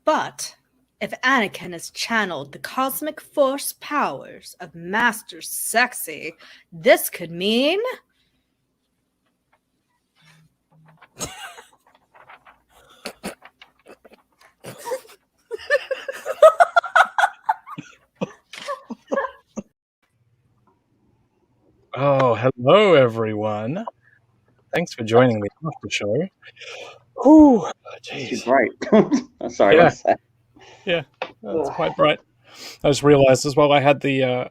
But if Anakin has channeled the cosmic force powers of Master Sexy, this could mean... Oh, hello, everyone. Thanks for joining the Aftershow. Ooh, She's right. Sorry, Yeah. what's that? Yeah, that's quite bright. I just realised as well I had the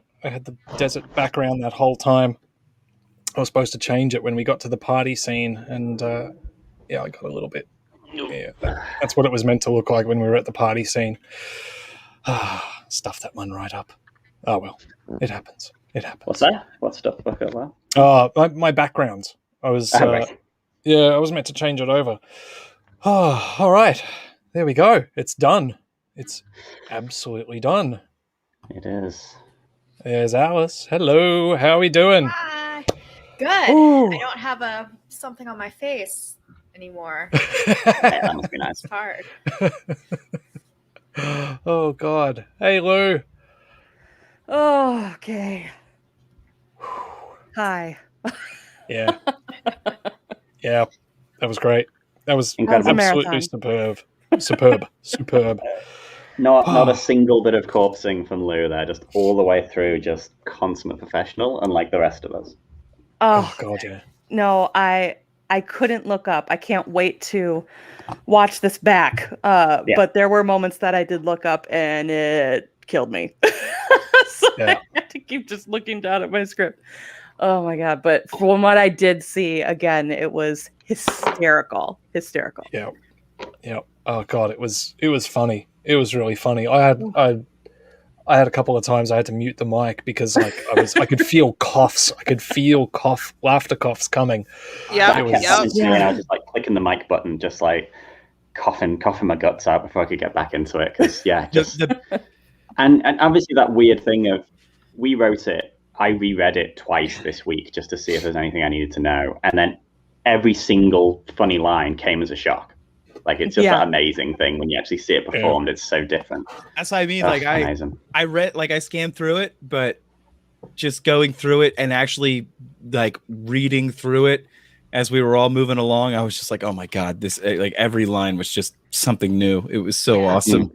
desert background that whole time. I was supposed to change it when we got to the party scene, and I got a little bit. Yeah, that's what it was meant to look like when we were at the party scene. Stuff that one right up. Oh well, it happens. It happens. What's that? What stuff? What? My backgrounds. I was Right. I was meant to change it over. Oh, all right. There we go. It's done. It's absolutely done. It is. There's Alice. Hello. How are we doing? Hi. Good. Ooh. I don't have something on my face anymore. Yeah, that must be nice. It's hard. Oh, God. Hey, Lou. Oh, okay. Hi. Yeah. Yeah. That was great. That was Incredible. absolutely superb. Superb. Not a single bit of corpsing from Lou there, just all the way through, just consummate professional, unlike the rest of us. Oh, God, yeah. No, I couldn't look up. I can't wait to watch this back. But there were moments that I did look up and it killed me. So I had to keep just looking down at my script. Oh my God. But from what I did see, again, it was hysterical. Yeah. Yeah. Oh God, it was funny. It was really funny. I had a couple of times I had to mute the mic because I could feel coughs. I could feel laughter coughs coming. Yeah. I was just like clicking the mic button, just like coughing my guts out before I could get back into it. Because and obviously that weird thing of we wrote it. I reread it twice this week just to see if there's anything I needed to know, and then every single funny line came as a shock. Like it's just that amazing thing when you actually see it performed. It's so different. That's what I mean. That's like amazing. I read, like I scanned through it, but just going through it and actually like reading through it as we were all moving along, I was just like, oh my God, this like every line was just something new. It was so awesome.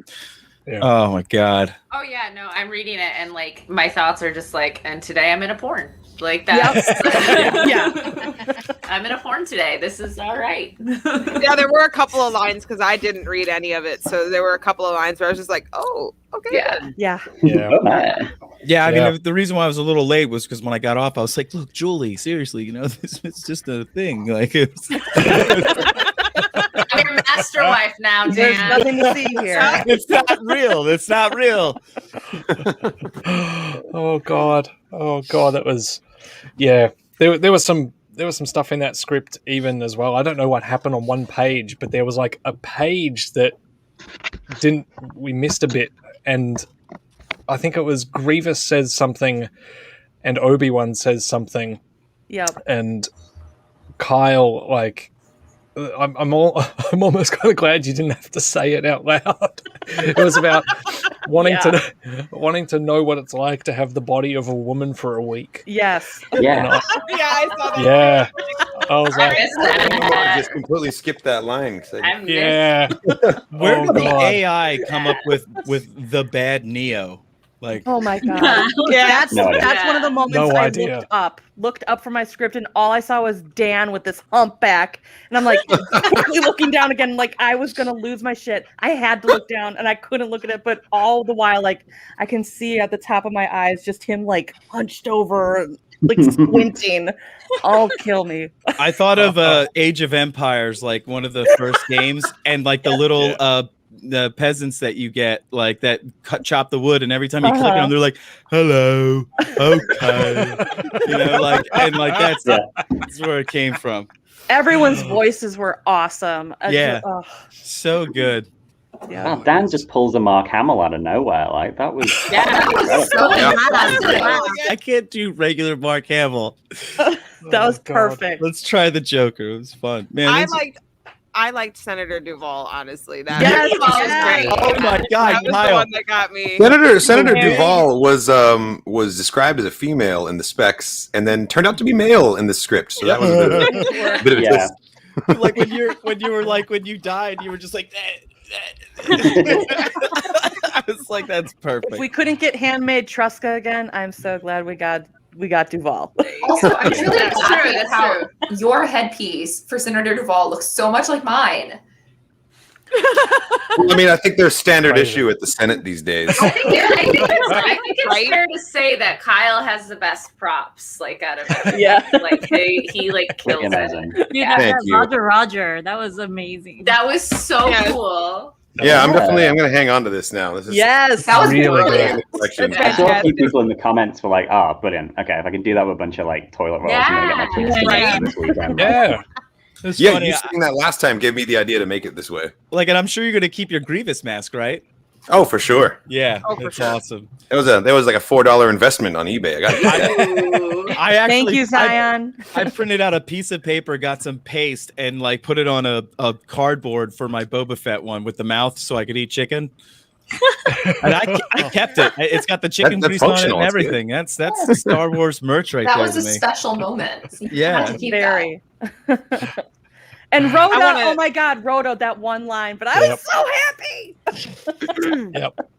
Yeah. Oh my God. Oh yeah, no, I'm reading it and like my thoughts are just like, and today I'm in a porn. Like that. Yeah. I'm in a porn today. This is all right. Yeah, there were a couple of lines because I didn't read any of it. So there were a couple of lines where I was just like, oh, okay. Yeah. I mean, the reason why I was a little late was because when I got off, I was like, look, Julie, seriously, this is just a thing. Like it's I'm your master wife now, Dan. There's nothing to see here. It's not real. It's not real. Oh God, that was, yeah. There was some stuff in that script even as well. I don't know what happened on one page, but there was like a page that we missed a bit, and I think it was Grievous says something, and Obi-Wan says something. Yep. And Kyle, like, I'm almost kind of glad you didn't have to say it out loud. It was about wanting to know what it's like to have the body of a woman for a week. Yes. Yeah, I saw that. Yeah. I was like, I just completely skipped that line. Yeah. Where did the AI come up with the bad Neo? Like, oh my God. Yeah, that's one of the moments I looked up from my script, and all I saw was Dan with this humpback, and I'm like quickly looking down again, like I was gonna lose my shit. I had to look down and I couldn't look at it, but all the while, like I can see at the top of my eyes just him like hunched over, like squinting. Oh, kill me. I thought of Age of Empires, like one of the first games, and like the little the peasants that you get, like that chop the wood, and every time you click on them, they're like, "Hello, okay," that's where it came from. Everyone's voices were awesome. So good. Yeah. Wow, Dan just pulls a Mark Hamill out of nowhere. Like that was. I can't do regular Mark Hamill. That was perfect. Let's try the Joker. It was fun, man. I liked Senator Duvall, honestly. That Yes, was yes. great. Oh my God, that was Kyle. the one that got me. Senator Duvall was described as a female in the specs, and then turned out to be male in the script. So that was a bit of a twist. Like when you died, you were just like. I was like, that's perfect. If we couldn't get handmade Truska again, I'm so glad we got Duvall. Also, I'm really laughing at how your headpiece for Senator Duvall looks so much like mine. I mean, I think they're standard issue at the Senate these days. I think it's fair to say that Kyle has the best props, like out of everything. Yeah. Like he like kills it. Dude, Yeah. Thank you. Roger, that was amazing. That was so cool. Yeah, I'm going to hang on to this now. This is that was really brilliant. good. I saw a few people in the comments were like, "Oh, brilliant! Okay, if I can do that with a bunch of like toilet rolls, I'm gonna get my chance this weekend." Yeah. It's Yeah, funny. you saying that last time gave me the idea to make it this way. Like, and I'm sure you're going to keep your Grievous mask, right? Oh, for sure. Yeah, Oh, for that's sure. awesome. That was like a $4 investment on eBay. I got it. I actually, Thank you, Zion. I printed out a piece of paper, got some paste, and like put it on a cardboard for my Boba Fett one with the mouth, so I could eat chicken. And I kept it. It's got the chicken That's grease on it and functional. It's good. everything. That's Star Wars merch right That there was to a me. special moment. You Yeah. had to keep Very. And Rhoda, wanna- oh my God, Rhoda, that one line, but I was so happy.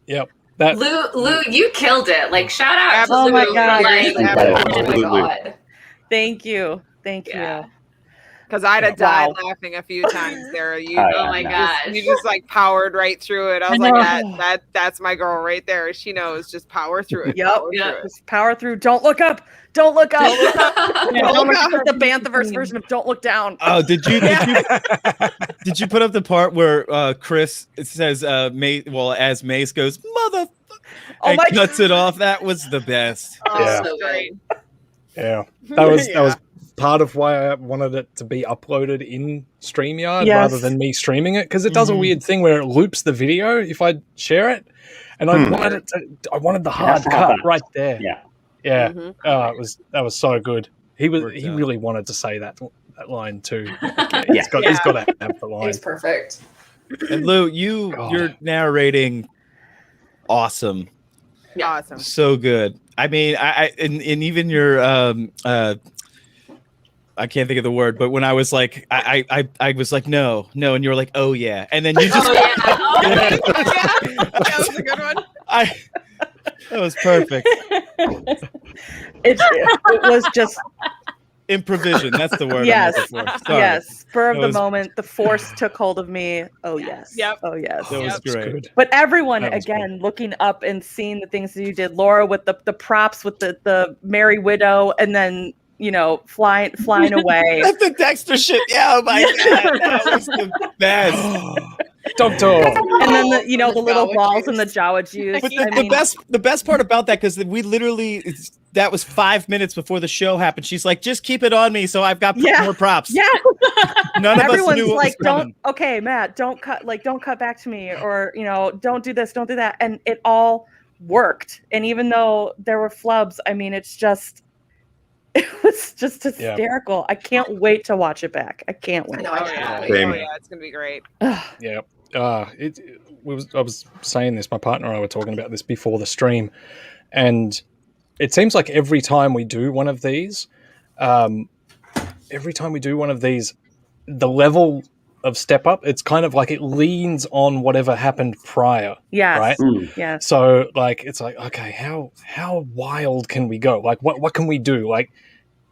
Yep. That Lou, you killed it. Like shout out to Oh Lou. my God. Like, that. Oh my Absolutely. god. Thank you. Yeah. Because I'd have died Wow. laughing a few times there. You, Oh, oh my gosh. you just like powered right through it. I was I like, that's my girl right there. She knows, just power through it. Yep. Power through Yep. it. Just power through. Don't look up. Don't look up. Don't look The Banthaverse version of Don't Look Down. Oh, did you put up the part where Chris it says as Mace goes mother Oh and my cuts it off? That was the best. Oh, Yeah. So great. Yeah, that was part of why I wanted it to be uploaded in StreamYard Yes. rather than me streaming it, because it does a weird thing where it loops the video if I share it, and I wanted the hard cut right there. Yeah. That was so good. He really wanted to say that line too. He's got to have the It line. was perfect. And Lou, you're narrating awesome. Awesome. So good. I mean, and even your I can't think of the word, but when I was like, I was like, no, and you were like, oh yeah, and then you just, That was a good one. that was perfect. It was just Improvision. That's the word. yes, I'm looking for. Sorry. yes. Spur of That the was- moment. The force took hold of me. Oh yes. Yep. Oh yes. That was It's great. good. But everyone, That was again, looking up and seeing the things that you did, Laura with the props with the Merry Widow, and then flying away. That's the Dexter shit. Yeah, oh my god, that was the best. Doctor. And then the little balls and the Jawa juice. But the best part about that, because we literally that was 5 minutes before the show happened. She's like, just keep it on me, so I've got more props. Yeah. None of us Everyone's knew what like, was coming. okay, Matt, don't cut back to me, or don't do this, don't do that, and it all worked. And even though there were flubs, I mean, it was just hysterical. I can't wait to watch it back. I can't wait. I know, I can't wait. Same. Oh yeah, it's gonna be great. Yeah. I was saying this, my partner and I were talking about this before the stream, and it seems like every time we do one of these, the level of step up, it's kind of like it leans on whatever happened prior. Yes. Right? Yes. So like it's like, okay, how wild can we go? Like what can we do? Like,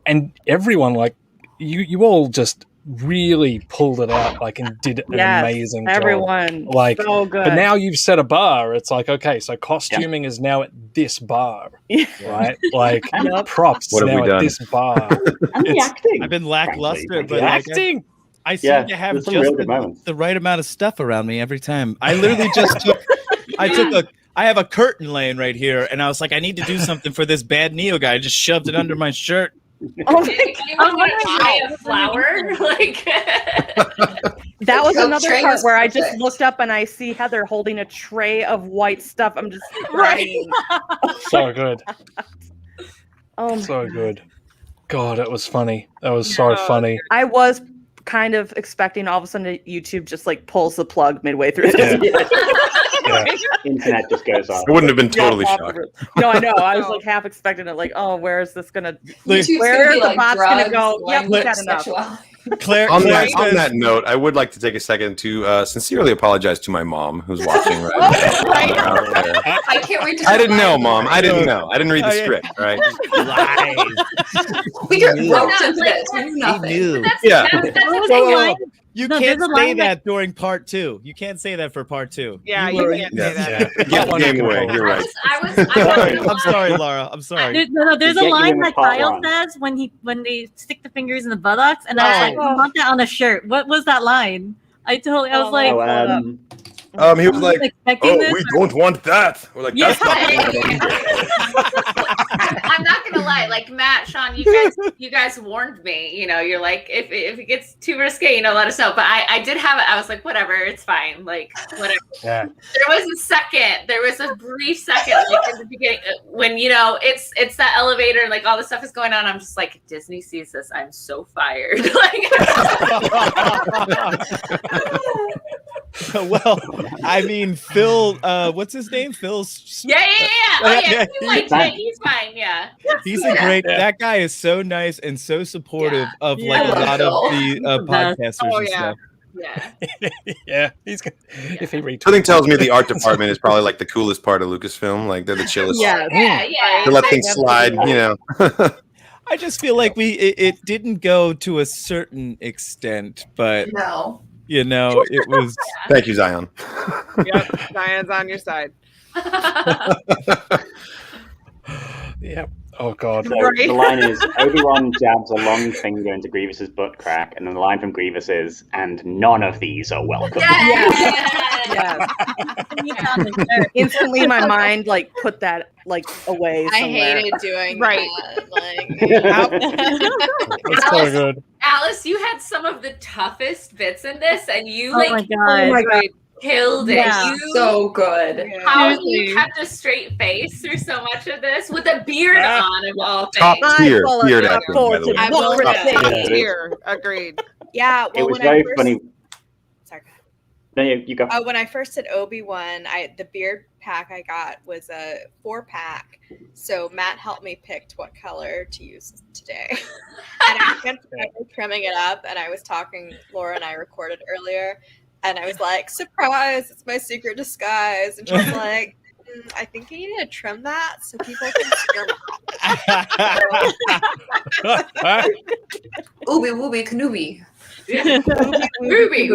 and everyone, like you all just really pulled it out, like, and did an amazing job. Everyone, like, so good. but now you've set a bar. It's like, okay, so costuming is now at this bar, right? Like props What have now we at done? this bar. And the acting. I've been lackluster, Frankly, but like, acting. I seem to have there's some just real good moments. the right amount of stuff around me every time. I literally just took. I have a curtain laying right here, and I was like, I need to do something for this bad Neo guy. I just shoved it under my shirt. Can you buy a flower? Like That was The another tray part was where I just perfect. looked up and I see Heather holding a tray of white stuff. I'm just crying. So good. Oh, So good. God, it was funny. That was so funny. I was kind of expecting all of a sudden YouTube just like pulls the plug midway through this. Internet just goes off. I wouldn't have been totally shocked. No, I know. I was like half expecting it. Like, oh, where is this gonna? YouTube's Where gonna is be the bot's drugs, gonna go? Yep, we got enough. sexuality. Claire, on that note, I would like to take a second to sincerely apologize to my mom who's watching right now. I can't wait to. I didn't know, Mom. I didn't know. I didn't read the script. Right? We get roped into this. We knew nothing. Yeah. You No, can't there's a say line that during part 2. You can't say that for part 2. Yeah, you you can't say that. Get the game away. You're right. I'm sorry, Laura. I'm sorry. There's a line that Kyle says when they stick the fingers in the buttocks, and I was like, I want that on a shirt. What was that line? I was like, he was like, expecting this, we don't want that. We're like, that's not. I'm not gonna lie, like Matt, Sean, you guys warned me. You know, you're like, if it gets too risque, let us know. But I did have it. I was like, whatever, it's fine. Like, whatever. Yeah. There was a brief second, like in the beginning, when it's that elevator and like all this stuff is going on. I'm just like, if Disney sees this, I'm so fired. Well, I mean, Phil, what's his name? Phil's. Yeah. Oh, yeah. He's fine. Yeah. He's a great. That guy is so nice and so supportive of like a lot of the podcasters and stuff. Yeah. Yeah. He's good. If he retweets. Something tells me the art department is probably like the coolest part of Lucasfilm. Like they're the chillest. Yeah. To let things slide, I just feel like it didn't go to a certain extent, but no. It was. Thank you, Zion. Yep, Zion's on your side. Yep. Oh God. So the line is Obi-Wan jabs a long finger into Grievous's butt crack, and then the line from Grievous is, "And none of these are welcome." Yes. Instantly, my mind like put that like away. I somewhere. hated doing Right. that. It's so good. Alice, you had some of the toughest bits in this, and you oh my God. killed it. Yeah. So good. How you kept a straight face through so much of this with a beard on of all Top things. tier beard acting, by the way. I will Top tier. Agreed. Yeah, It well, was when I very first, funny. sorry. No, you go. When I first did Obi-Wan, the beard pack I got was a 4-pack. So Matt helped me pick what color to use today. And I spent forever trimming it up, and I was talking, Laura and I recorded earlier, and I was like, surprise, it's my secret disguise. And she's like, I think you need to trim that so people can see your mouth. Ooby wooby Kenobi. Ruby.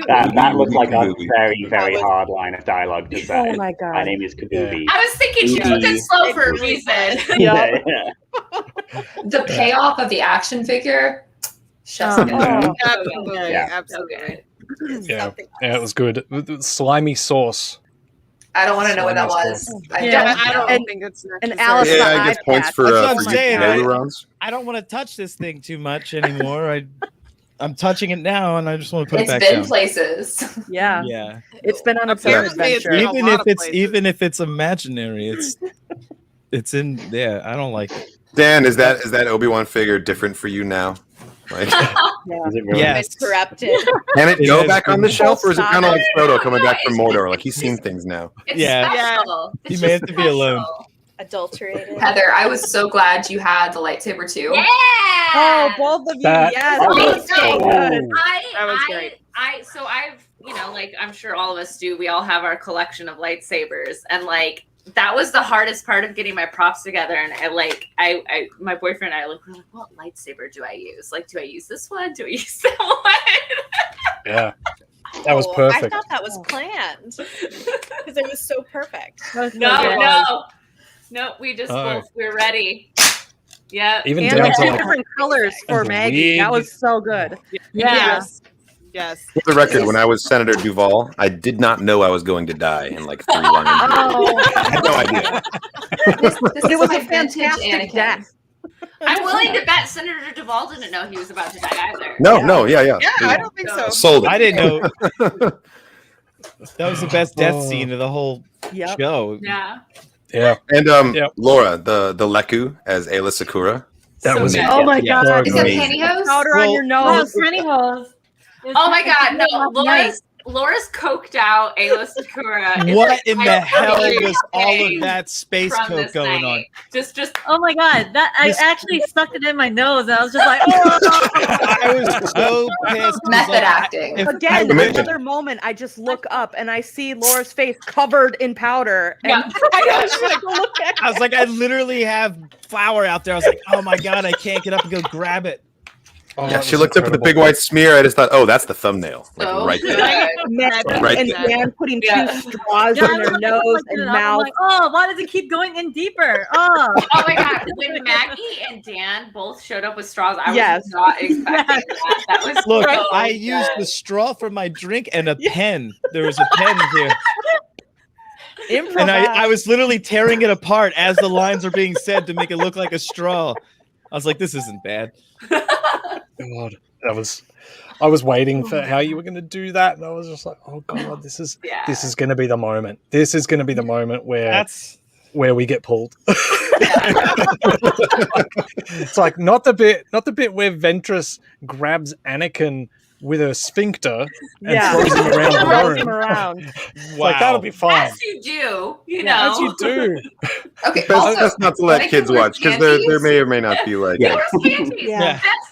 That looks like a very, very hard line of dialogue to say. Oh my God. My name is Kenobi. I was thinking she took it slow for a reason. Yeah. The payoff of the action figure. Absolutely. Yeah. Absolutely. Yeah, it was good. Slimy sauce. I don't want to know what that was. I don't think it's and Alice. I get points for That's what I'm saying. rounds. I don't want to touch this thing too much anymore. I'm touching it now, and I just want to put it back It's been down. places. Yeah. Yeah. It's been on its own adventure. Even if it's imaginary, it's in. Yeah, I don't like it. Dan, is that Obi-Wan figure different for you now? Like, Is it really? Yes. It's corrupted. can it It go has back on been- the shelf, or is it kind of like Frodo coming back from Yeah, Mordor? Like he's seen things now. It's Yeah. special. He It's may just have to be alone. special. Adulterated. Heather, I was so glad you had the lightsaber too. Yeah. Oh, both of you. That- Yes. Oh, Oh, that's so good. That was great. So I've, like I'm sure all of us do, we all have our collection of lightsabers, and like that was the hardest part of getting my props together. And I my boyfriend and I were like, what lightsaber do I use? Like, do I use this one? Do I use that one? Yeah, that was I perfect. thought that was planned because it was so perfect. No, we just Oh. we're ready. Yeah. Even And down like to two like different colors for the Maggie. That wig. was so good. Yeah. Yes. For the record, when I was Senator Duval, I did not know I was going to die in like 3 lines. Oh, I had no idea. This it was my a fantastic vintage Anakin. death. I'm willing to bet Senator Duvall didn't know he was about to die either. No, yeah. Yeah, I don't think so. Sold it. I didn't know. That was the best death Oh. scene of the whole Yep. show. Yeah. yeah. And Yep. Laura, the Leku as Ayla Sakura. That was oh my god! Is it pantyhose? Powder on your nose. Pantyhose. Oh my god! No, Laura's coked out Ayla Sakura. What in the hell was all of that space coke going on? Just. Oh my god! I actually stuck it in my nose, and I was just like, oh. I was so pissed. Method acting. Again, another moment, I just look up and I see Laura's face covered in powder. And I was like, I literally have flour out there. I was like, oh my god, I can't get up and go grab it. Oh, yeah, she looked up at the big white smear. I just thought, oh, that's the thumbnail. Right there. Right and Dan putting 2 straws in her nose and mouth. Like, oh, why does it keep going in deeper? Oh, oh my god! When Maggie and Dan both showed up with straws, I was not expecting that. That was look. so I used the straw for my drink and a pen. There was a pen here. And I was literally tearing it apart as the lines are being said to make it look like a straw. I was like, this isn't bad. God, I was waiting for how you were going to do that, and I was just like, oh god, this is going to be the moment. This is going to be the moment where we get pulled. It's like not the bit where Ventress grabs Anakin with her sphincter and throws him around the room. Wow. Like that'll be fine. As you do, you know. As you do. Okay, that's not to let kids watch because there may or may not be like. Yeah.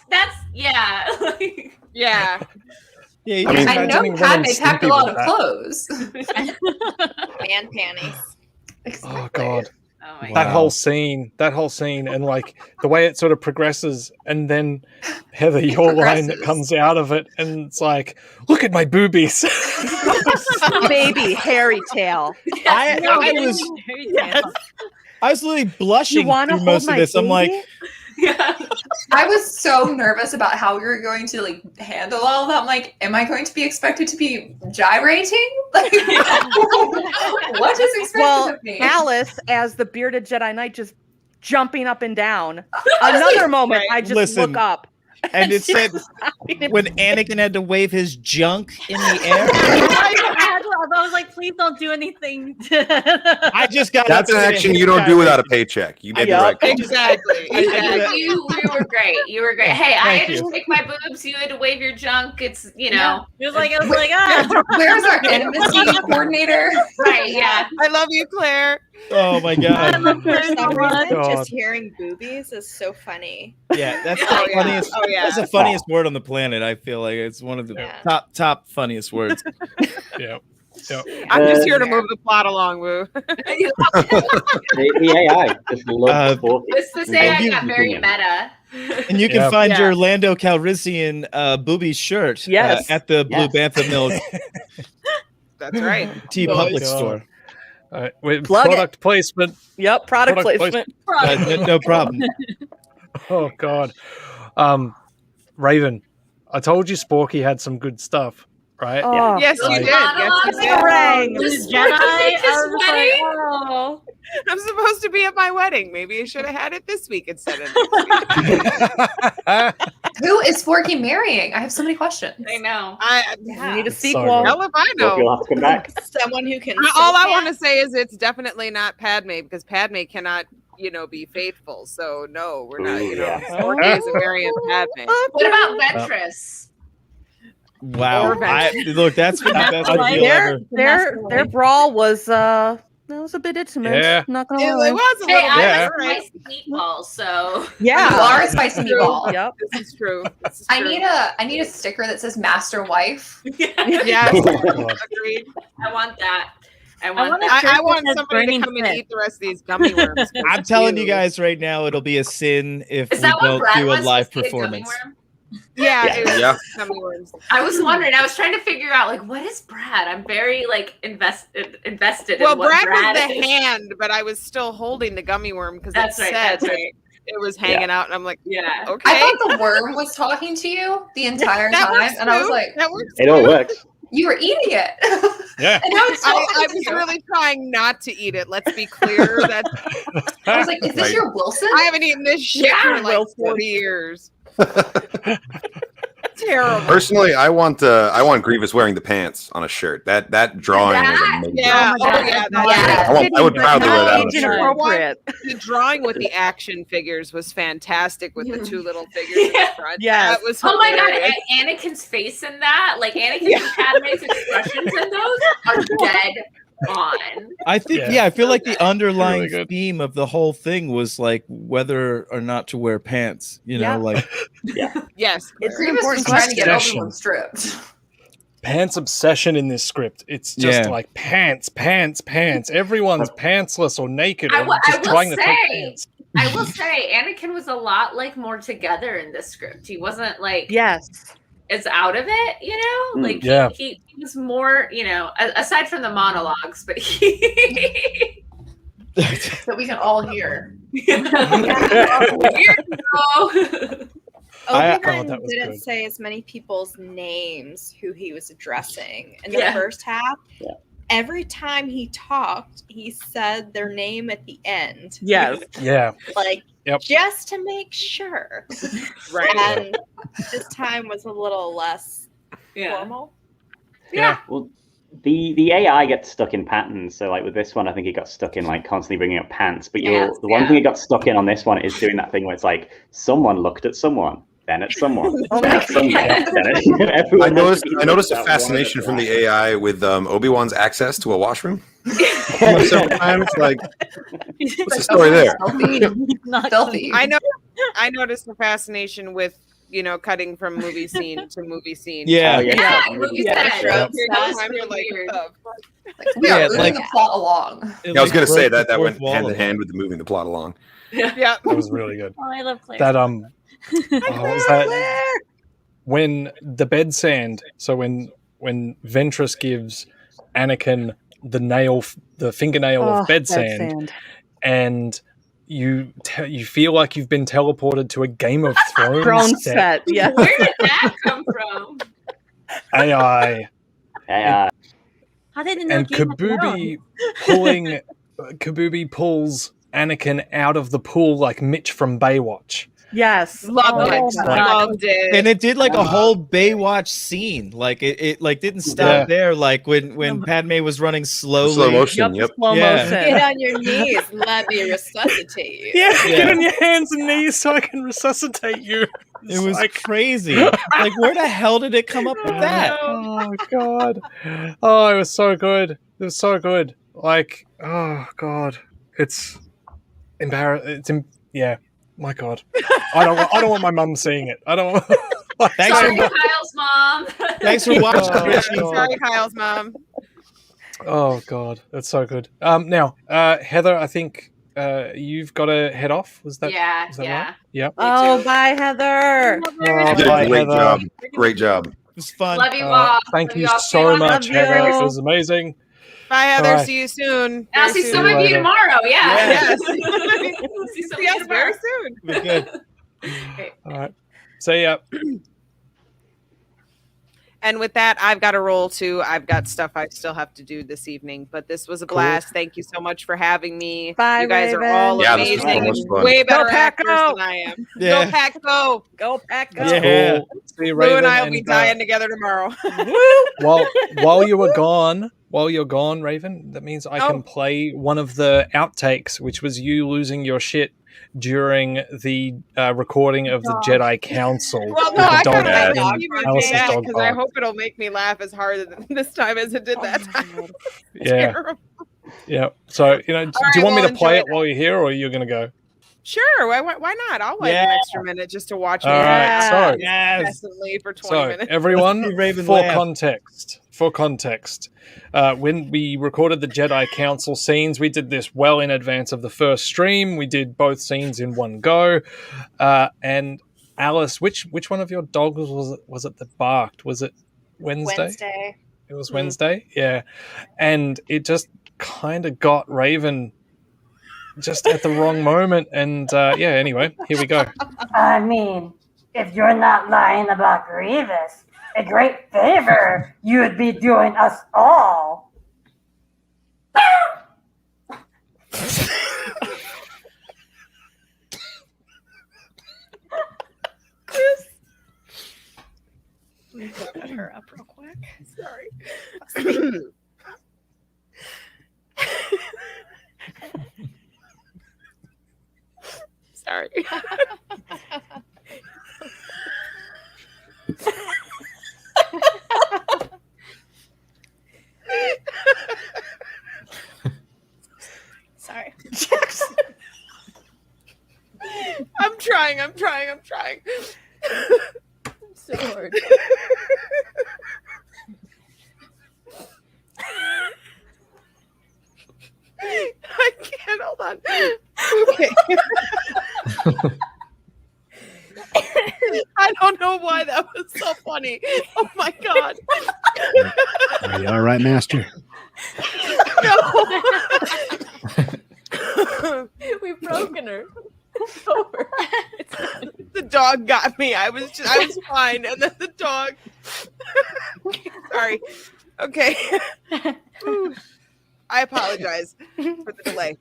That's yeah. Yeah. I know Padme packed a lot of clothes. Man panties. Oh god. Oh my that whole scene, and like the way it sort of progresses, and then Heather, your line that comes out of it, and it's like, look at my boobies, baby hairy tail. I was literally blushing through most of this. I'm like, I was so nervous about how we were going to like handle all of that. I'm like, am I going to be expected to be gyrating? Like, what is expected of me? Alice, as the bearded Jedi Knight, just jumping up and down. Another moment, I just look up. And it said when Anakin had to wave his junk in the air. I was like, please don't do anything. I just got that's an action you don't do without a paycheck. You did the right call. Exactly. You were great. You were great. Hey, I had to stick my boobs. You had to wave your junk. It's It was like, I was like, ah. Where's our intimacy coordinator? Right. Yeah. I love you, Claire. Oh my god. Just hearing boobies is so funny. Yeah, that's the funniest. That's the funniest word on the planet. I feel like it's one of the top funniest words. Yeah. I'm just here to move the plot along, Woo. The AI just loves This AI got very meta. And you can find your Lando Calrissian booby shirt at the Blue Bantha Mills. That's right. Public store. Product placement. Yep, product placement. No problem. Oh god. Raven, I told you Sporky had some good stuff, right? Oh, yes, you did. I'm supposed to be at my wedding. Maybe I should have had it this week instead of Who is Forky marrying? I have so many questions. I know. I need a sequel. Hell if I know. You'll have to come back. Someone who can. All I want to say is it's definitely not Padme because Padme cannot, be faithful. So no, we're not. Forky isn't marrying Padme. What about Ventress? Wow. Look, that's the best ever. Their brawl was that was a bit intimate. Yeah. Not gonna lie. It was a Hey, little I was spicy meatball, so you are a spicy meatball. Yep. This is true. I need a sticker that says Master Wife. Yes. Agreed. I want that. I want somebody to come and eat the rest of these gummy worms. I'm telling you guys right now, it'll be a sin if we don't do a live performance. Yeah. Gummy worms. I was wondering. I was trying to figure out what is Brad. I'm very invested. Well, in what Brad was is. the hand, but I was still holding the gummy worm because That's right. it was hanging out, and I'm like, yeah, okay. I thought the worm was talking to you the entire time, and I was like, that works. It all works. You were eating it. Yeah. And now it's I was really trying not to eat it. Let's be clear. That I was like, is this your Wilson? I haven't eaten this shit for 40 years. terrible. Personally, I want Grievous wearing the pants on a shirt. That drawing was amazing. Yeah, I would proudly wear that on a shirt. Inappropriate. The drawing with the action figures was fantastic with the two little figures in the front. Yeah, that was oh my god, hilarious. Anakin's face in that, like Anakin and Padme's expressions in those are dead on. I think, I feel like the underlying theme of the whole thing was like whether or not to wear pants. You know, like yes, it's really important trying to get Obi-Wan stripped. Pants obsession in this script. It's just like pants. Everyone's pantsless or naked or just trying to take pants. I will say, Anakin was a lot like more together in this script. He wasn't like as out of it, you know. Like he was more, you know, aside from the monologues, but he. So we can all hear. Obi-Wan didn't say as many people's names who he was addressing in the first half. Yeah. Every time he talked, he said their name at the end. Yes. Yeah. Like just to make sure. Right. And this time was a little less formal. Yeah. Well, the AI gets stuck in patterns. So like with this one, I think it got stuck in like constantly bringing up pants. But the one thing it got stuck in on this one is doing that thing where it's like someone looked at someone, then at someone. I noticed a fascination from the AI with Obi-Wan's access to a washroom. Several times, like, what's the story there? Filthy. I noticed the fascination with, you know, cutting from movie scene to movie scene. Yeah. You're like, moving the plot along. I was going to say that went hand in hand with the moving the plot along. Yeah, that was really good. Oh, I love Claire. That was that when the bed sand. So when Ventress gives Anakin the fingernail of bed sand, and you feel like you've been teleported to a Game of Thrones set. Yeah. Where did that come from? AI. How did it know? And Kabubi pulls Anakin out of the pool like Mitch from Baywatch. Yes. Loved it. And it did like a whole Baywatch scene. Like it like didn't stop there. Like when Padme was running slowly. Slow motion. Slow motion. Get on your knees. Let me resuscitate you. Get on your hands and knees so I can resuscitate you. It was like crazy. Like where the hell did it come up with that? Oh god. Oh, it was so good. It was so good. Like, oh god. It's embarrassing. My God, I don't want my mum seeing it. I don't. Sorry, Kyle's mom. Thanks for watching. Sorry, Kyle's mom. Oh God, that's so good. Now, Heather, I think you've got to head off. Was that? Yeah. Right? Yeah. Oh, bye, Heather. You did a great job. Great job. It was fun. Love you all. Thank you so much, Heather. It was amazing. Bye, Heather. Right. See you soon. I'll see some of you tomorrow. Yeah. Yes. See some of you very tomorrow. soon. Be good. Okay. All right. See ya. And with that, I've got to roll too. I've got stuff I still have to do this evening, but this was a blast. Thank you so much for having me. Bye, you guys Raven. are all This was amazing. so much fun. Way better Go, Pack, actors go. than I am. Yeah. Go Pack, go. Go, Pack, go. Yeah. Cool. See you, Lou Raven, and I will be dying together tomorrow. While you were gone, Raven, that means I can play one of the outtakes, which was you losing your shit during the recording of the Jedi Council. Well, no, I kind of Alice's dog because I hope it'll make me laugh as hard this time as it did that time. Yeah. Yeah. So, do you want me to play it while you're here, or you're going to go? Sure. Why not? I'll wait an extra minute just to watch me. All right. So, incessantly for 20 minutes. Everyone, Raven for laugh. context, when we recorded the Jedi Council scenes, we did this well in advance of the first stream. We did both scenes in one go. And Alice, which one of your dogs was it that barked? Was it Wednesday? It was Wednesday, yeah. And it just kind of got Raven just at the wrong moment. And anyway, here we go. I mean, if you're not lying about Grievous, a great favor you would be doing us all. Let me put her up real quick. Sorry. Sorry. Sorry. I'm trying. So hard. I can't. Hold on. Okay. I don't know why that was so funny. Oh my god. Are you all right, Master? No. We've broken her. The dog got me. I was fine, and then the dog. Sorry. Okay. I apologize for the delay.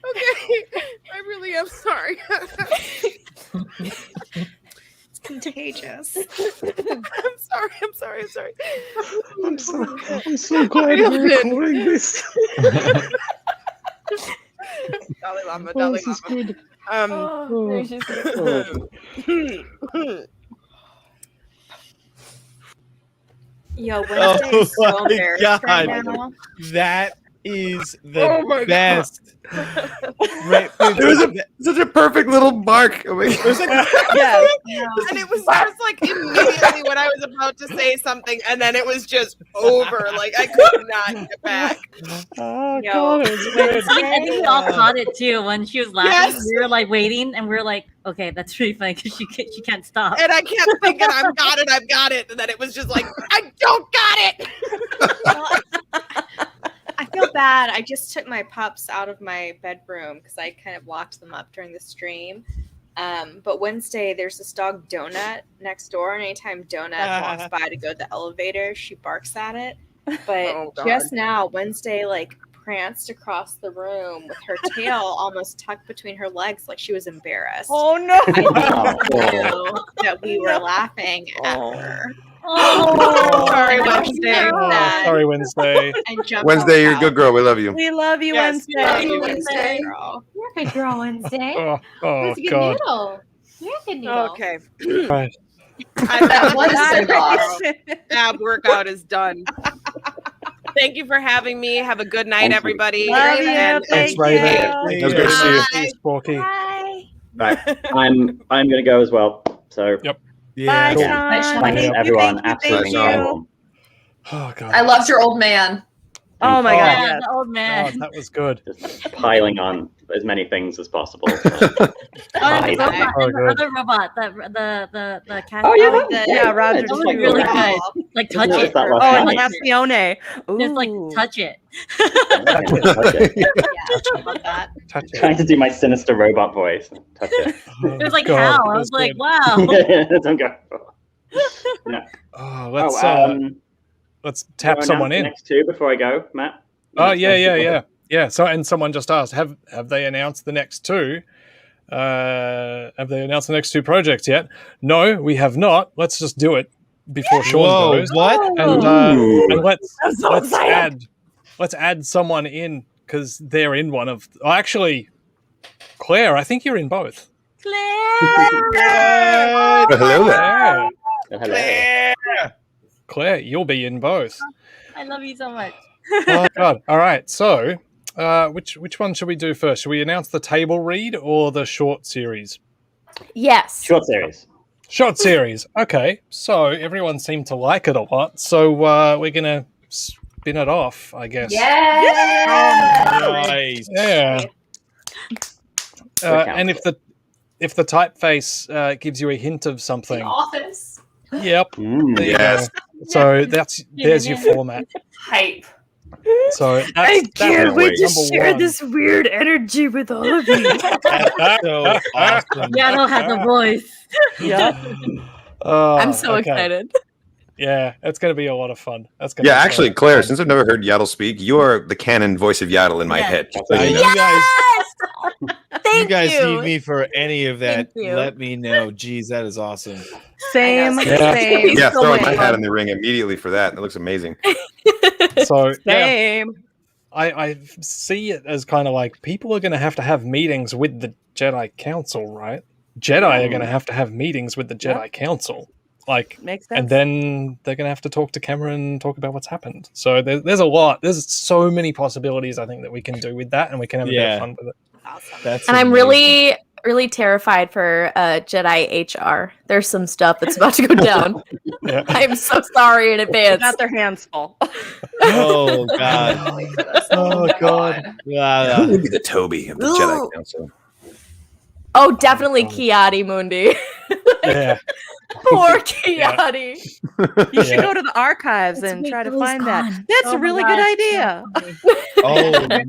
Okay, I really am sorry. It's contagious. I'm sorry. I'm so glad we're recording this. Dalai Lama, Oh, this is good. Yo, Wednesday is so embarrassed right now. That is the best. Right, It was such a perfect little bark. And it was just like immediately when I was about to say something, and then it was just over. Like I could not get back. Oh god, it was good. I think we all caught it too when she was laughing. Yes. We were like waiting, and we were like, "Okay, that's really funny because she can't stop." And I kept thinking, I've got it. And then it was just like, I don't got it. I feel bad. I just took my pups out of my bedroom because I kind of locked them up during the stream. But Wednesday, there's this dog Donut next door, and anytime Donut walks by to go to the elevator, she barks at it. But just now, Wednesday like pranced across the room with her tail almost tucked between her legs, like she was embarrassed. Oh no! I didn't know that we were laughing at her. Oh, sorry, Wednesday. Sorry, Wednesday. Wednesday, you're a good girl. We love you. We love you, Yes, Wednesday. love you, Wednesday. You're a good girl, Wednesday. Oh That's a good god. noodle. You're a good noodle. Okay. Right. Ab workout is done. Thank you for having me. Have a good night, everybody. Love you. And Thanks, Thank Raven. you. It was great to see you. Thanks, Sporky. Right. I'm gonna go as well. So Bye, Cool. Sean. thanks Yeah. everyone. Thank Absolutely you. incredible. Oh god. I loved your old man. Oh my Oh. god, Yeah, yes. the old man. God, that was good. Just piling on as many things as possible. Oh, and the robot, Oh, and the good. other robot, the cat. Oh, yeah, that Yeah, Roger. was like really the- good. Like touch Isn't it. that or- last Oh, and night? Castione. Just like Ooh. touch it. Yeah, I love that. Touch it. Trying to do my sinister robot voice. Touch it. It was like God, how? that I was like, good. wow. Don't go. Yeah. Oh, let's tap wanna someone announce the in. next two before I go, Matt. Oh yeah. So, and someone just asked, have they announced the next two? Have they announced the next two projects yet? No, we have not. Let's just do it before Sean Whoa, goes. what? And let's I'm so excited. add someone in because they're in one of. Oh, actually, Claire, I think you're in both. Well, hello there. Claire. Claire, you'll be in both. I love you so much. Oh god! All right. So, which one should we do first? Should we announce the table read or the short series? Yes. Short series. Short series. Okay. So everyone seemed to like it a lot. So we're gonna spin it off, I guess. Nice. Yeah. And if the typeface gives you a hint of something, Office. yep. There you Yes. go. So there's your format. Hype. So that's, I can't wait to number share one. this weird energy with all of you. That's so awesome. Yeah, I don't have the voice. Yeah. Oh, I'm so okay. excited. Yeah, it's going to be a lot of fun. That's going. Yeah, actually, Claire, since I've never heard Yaddle speak, you are the canon voice of Yaddle in my head. Just so you know. You guys need me for any of that, let me know. Jeez, that is awesome. Same. Yeah, throwing my hat in the ring immediately for that. It looks amazing. So same. I see it as kind of like people are going to have meetings with the Jedi Council, right? Jedi are going to have meetings with the Jedi Council. Like, makes sense. And then they're going to have to talk to camera and talk about what's happened. So there's a lot. There's so many possibilities, I think, that we can do with that, and we can have a bit of fun with it. Awesome. And I'm really, really terrified for Jedi HR. There's some stuff that's about to go down. I'm so sorry in advance. Got their hands full. Oh God! Oh God! Who would be the Toby of the Jedi Council? Oh, definitely Kiadi Mundi. Yeah. Poor Kiadi. You should go to the archives and try to find that. That's a really good idea. Oh man!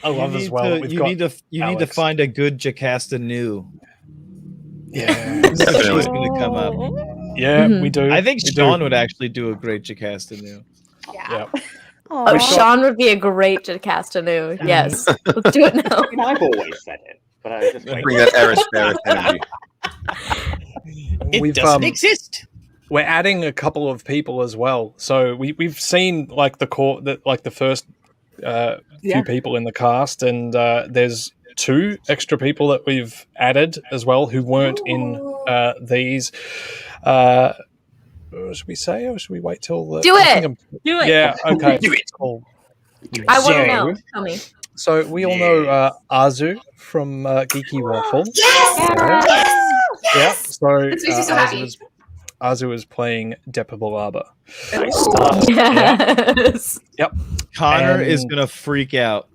I love as well. You need to find a good Jocasta new. Yeah, she's going to come up. Yeah, we do. I think Sean would actually do a great Jocasta new. Yeah. Oh, Sean would be a great Jocasta new. Yes, let's do it now. I've always said it, but I just bring that Aristarchus energy. It doesn't exist. We're adding a couple of people as well. So we've seen like the first few people in the cast, and there's 2 extra people that we've added as well who weren't in these. Should we say, or should we wait till do it? Do it. Yeah. Okay. Do it. Cool. I want to know. Tell me. So we all know Azu from Geeky Waffle. Yes. Yeah. So This makes me so happy. Azu is playing Depa Billaba. Nice. Yes. Yep. Connor is gonna freak out.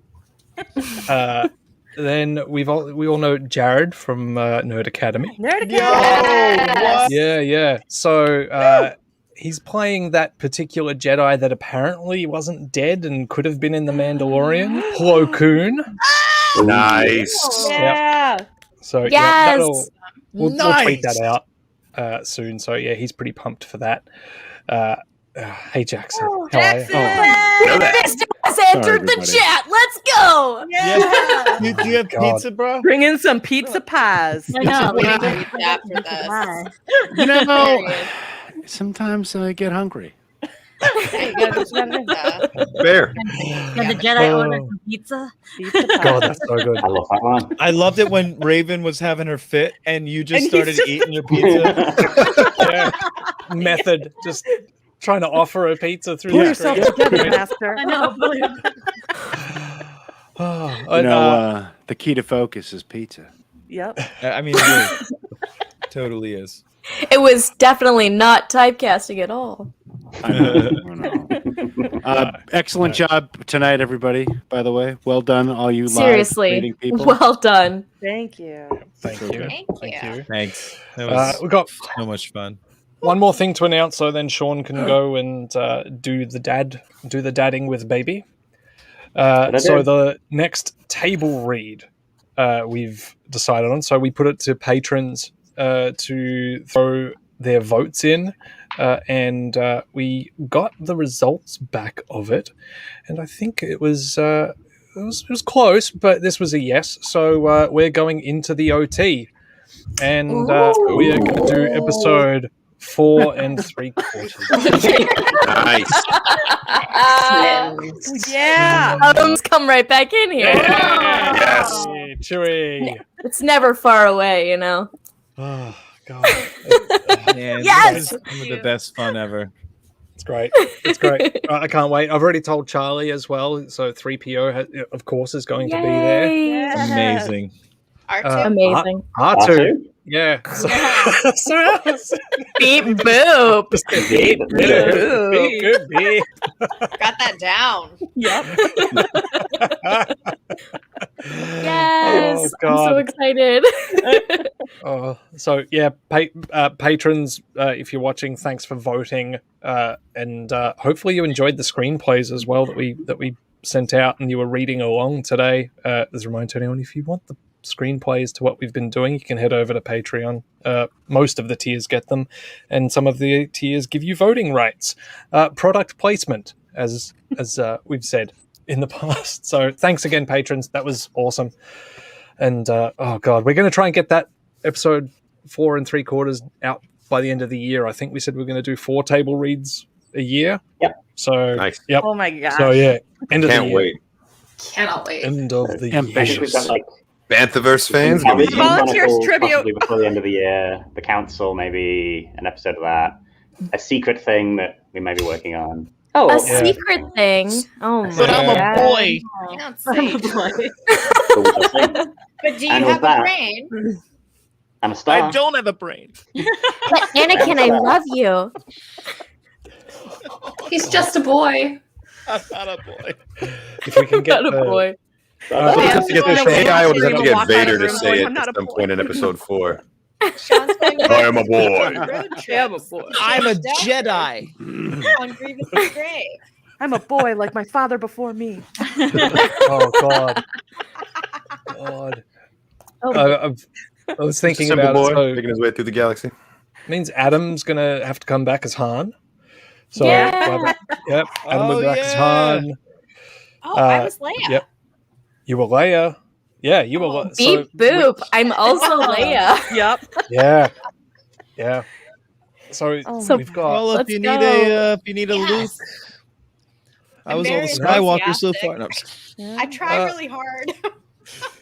Then we all know Jared from Nerd Academy. Nerd Academy. Yeah. So he's playing that particular Jedi that apparently wasn't dead and could have been in The Mandalorian, Plo Koon. Nice. Yeah. So yes. We'll tweet that out soon. So yeah, he's pretty pumped for that. Hey Jackson, how are you? Mr. has entered the chat. Let's go. Yeah. Do you have pizza, bro? Bring in some pizza pies. I know. After this. You know, sometimes I get hungry. Fair. Can the Jedi order some pizza? God, that's so good. I love that one. I loved it when Raven was having her fit and you just started eating your pizza. Yeah. Method, just trying to offer a pizza through Pull the yourself screen. together, master. I know. The key to focus is pizza. Yep. I mean, it is. Totally is. It was definitely not typecasting at all. I know. Excellent job tonight, everybody. By the way, well done, all you Seriously, live reading people. well done. Thank you. Thank you. Thank you. Thanks. That was We got so much fun. one more thing to announce, so then Sean can go and do the dadding with baby. So the next table read we've decided on. So we put it to patrons to throw their votes in, and we got the results back of it, and I think it was close, but this was a yes. So we're going into the OT, and we are going to do episode 4 3/4. Nice. Yeah. Come right back in here. Yes. Chewy. It's never far away, you know. Oh God. Man, Yes! this is some of the best fun ever. It's great. It's great. I can't wait. I've already told Charlie as well. So 3PO, of course, is going to be there. Yes. Amazing. R2. Amazing. R2. Yeah. Beep boop. Beep boop. Beep. Got that down. Yep. Yes. Oh, I'm God. so excited. So yeah, patrons, if you're watching, thanks for voting, and hopefully you enjoyed the screenplays as well that we sent out, and you were reading along today. As a reminder to anyone, if you want the screenplays to what we've been doing, you can head over to Patreon. Most of the tiers get them, and some of the tiers give you voting rights, product placement, as we've said in the past. So thanks again, patrons. That was awesome. And oh god, we're going to try and get that episode 4 3/4 out by the end of the year. I think we said we're going to do 4 table reads a year. Yep. So nice. Yep. Oh my gosh. So yeah, end of the year. Wait. Cannot wait. End of the Ambitious. We've got, like, Banthaverse fans. Volunteers tribute possibly before the end of the year. The council, maybe an episode of that. A secret thing that we may be working on. Oh, a secret thing. Oh my But I'm a boy. You don't say. But do you And have with that- a brain? I'm a star. I don't have a brain. But Anakin, I love you. He's just a boy. I'm not a boy. If we can get Not a boy. AI would have to get walk out Vader of to the room say going, it "I'm not at a some boy." point in episode 4. Sean's going I am a boy. on road trips. I'm a Jedi. On Grievous's grave. I'm a boy like my father before me. Oh god. God. I was thinking Simple about boy it. So making his way through the galaxy. means Adam's gonna have to come back as Han. So Yeah. yep, Adam will be back as Han. Oh, I was Leia. Yep. You were Leia. Yeah, you were. Beep boop. I'm also Leia. Yep. Yeah. Yeah. So So- we've got. Well, if Let's you go. need a Luke, I I'm was all the very Skywalker so enthusiastic. far. No, I'm just- I try really hard.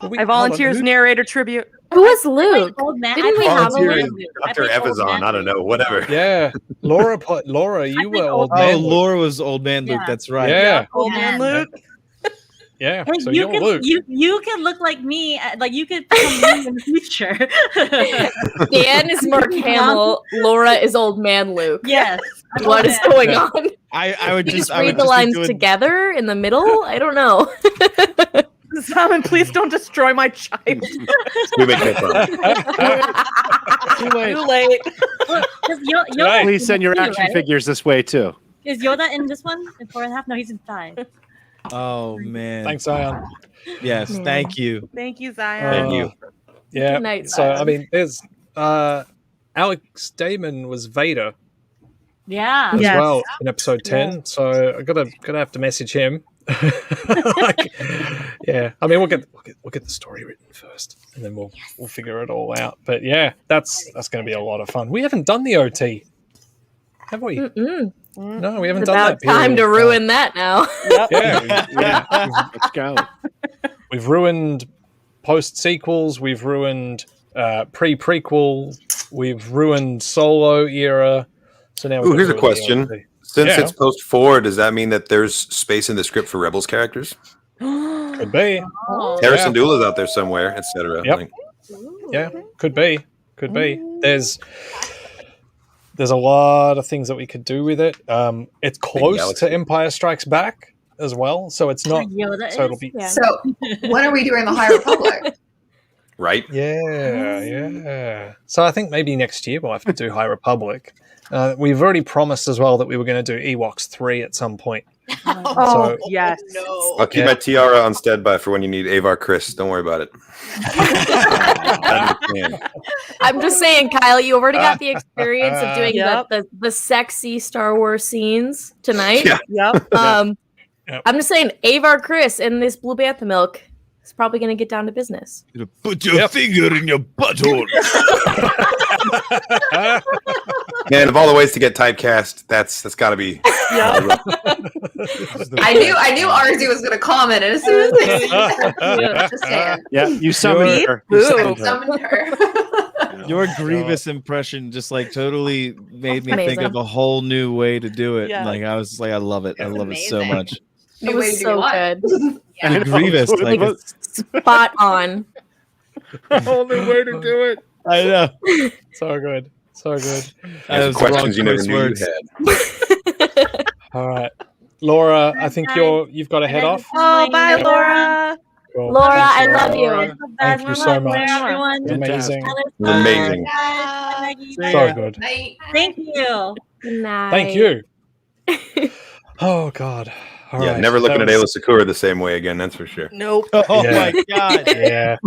we- I volunteer hold as on, narrator tribute. Who was Luke? Old man. Didn't we have a Volunteer Luke? is Dr. Evazon. I don't know. Whatever. Yeah, Laura, you were old Oh, man. Luke. Laura was old man Luke. Yeah. That's right. Yeah, Old man Luke. yeah. Hey, So you you're can Luke. you can look like me, like you could become me in the future. Dan is Mark Hamill. Laura is old man Luke. Yes. What is going on? I would You just just I would read the just be lines doing- together in the middle? I don't know. Simon, please don't destroy my child. We make no fun. Too late. Too late. Yoda, Please send your action right? figures this way too. Is Yoda in this one? In 4.5? No, he's in 5. Oh man. Thanks, Zion. Yes, Man. thank you. Thank you, Zion. Thank you. Yeah. Good night, So I Zion. mean, there's Alex Damon was Vader Yeah. as Yes. well in episode 10. So I gotta have to message him. Like, yeah, I mean we'll get the story written first, and then we'll figure it all out. But yeah, that's going to be a lot of fun. We haven't done the OT, have we? Mm-mm. No, we haven't It's done about that. time period to of ruin that now. Yeah, Let's go. we've ruined post sequels. We've ruined pre-prequel. We've ruined Solo era. So now. Ooh, here's a ruin the question. OT. Since Yeah. it's post 4, does that mean that there's space in the script for Rebels characters? Could be. Harrison Dula's out there somewhere, etc. Yep. Yeah, could be. There's a lot of things that we could do with it. It's close galaxy. to Empire Strikes Back as well, so it's not. Yoda So it'll is? be. Yeah. So when are we doing the High Republic? Right? Yeah. So I think maybe next year we'll have to do High Republic. We've already promised as well that we were going to do Ewoks 3 at some point. Oh, yes. No. I'll keep my tiara on standby for when you need Avar Chris. Don't worry about it. I'm just saying, Kyle, you already got the experience of doing Yep. the sexy Star Wars scenes tonight. Yeah. Yep. Yep. I'm just saying, Avar Chris in this Blue Bantha milk is probably going to get down to business. Put your finger in your butthole. Man, of all the ways to get typecast, that's got to be. Yep. I knew Arzu was going to comment as soon as they see that. Just saying. Yeah, you summoned her. You summoned her. Summoned her. Your Grievous impression just like totally made me think Amazing. of a whole new way to do it. Yeah. Like I was like, I love it. I love it so amazing. much. It New way was to do so what? good. And Grievous, like Spot on. only way to do it. I know. So good. That was questions you wrong never choice knew words. you had. All right, Laura. I think you've got to head off. Oh, bye, Laura. Cool. Laura, Thanks, I love Laura. you. Thank you so much. Everyone. Amazing. Amazing. So good. Night. Thank you. Good night. Thank you. Oh God. right, never looking at was... Ayla Sakura the same way again. That's for sure. Nope. Oh my god. Yeah,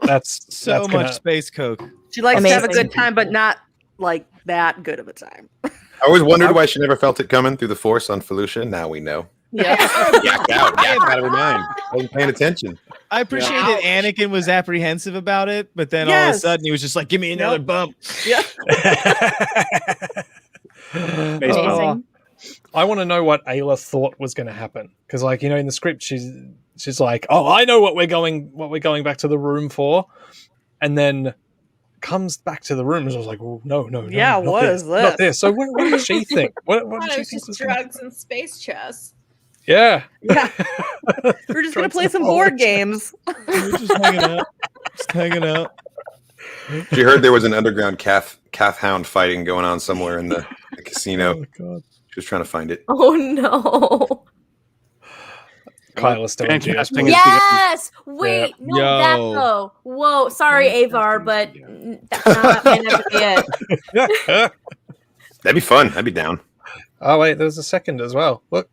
that's so that's much space coke. She likes to have a good time, but not like that good of a time. I always wondered why she never felt it coming through the Force on Felucia. Now we know. Yeah. Yacked out of her mind. Wasn't paying attention. I appreciate that Anakin was apprehensive about it, but then all of a sudden he was just like, "Give me another bump." Yeah. Amazing. I want to know what Ayla thought was going to happen, because, like, in the script, she's like, "Oh, I know what we're going back to the room for," and then comes back to the room and I was like, "Oh, no, yeah, what is this? Not this." So what did she think? What did she think was drugs and space chess? Yeah. We're just gonna play some board games. We're just hanging out. She heard there was an underground calf hound fighting going on somewhere in the casino. Oh God. She was trying to find it. Oh no. Kyla's still in GS. Yes! Wait, no, that though. Whoa, sorry, Avar, but that might never be it. That'd be fun. I'd be down. Oh wait, there's a second as well. Look.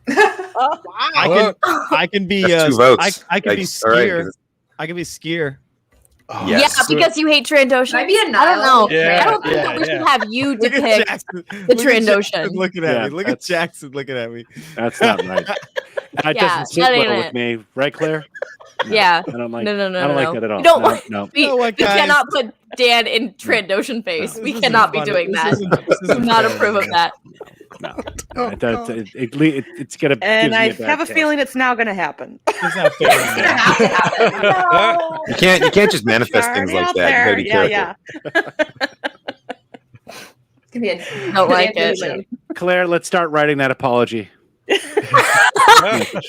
Wow. I can be That's 2 votes. I can be skier. I can be skier. Oh, yes. Yeah, because you hate Trandoshan. Might be a I don't know. Yeah, I don't think that we should have you depict the Trandoshan. Looking at me. Look at Jackson looking at me. That's not right. That doesn't sit well with me, right, Claire? No, yeah. I don't like. No. I don't like that at all. We don't no. We cannot put Dan in Trandoshan face. We cannot be doing that. Do not approve of that. No. It's gonna. And I have a feeling it's now going to happen. It's not fair. It's gonna have to happen. No. You can't just manifest things like that. You gotta be careful. Yeah. It's gonna be a Don't like it. Claire, let's start writing that apology.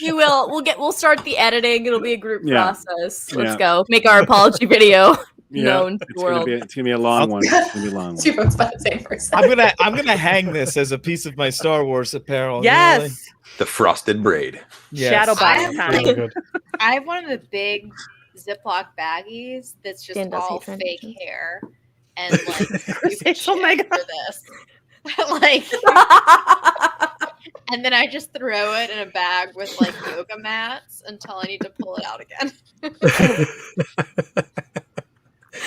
You will. We'll start the editing. It'll be a group process. Let's Yeah. go. Make our apology video known to the world. It's gonna be a long one. It's gonna be a long one. 2 votes by the same person. I'm gonna hang this as a piece of my Star Wars apparel. Yes. Really. The frosted braid. Yes. Shadow box time. I have one of the big Ziploc baggies that's just Dan does all hate fake transitions. hair, and like you can Rachel Mega. for this, like, and then I just throw it in a bag with like yoga mats until I need to pull it out again.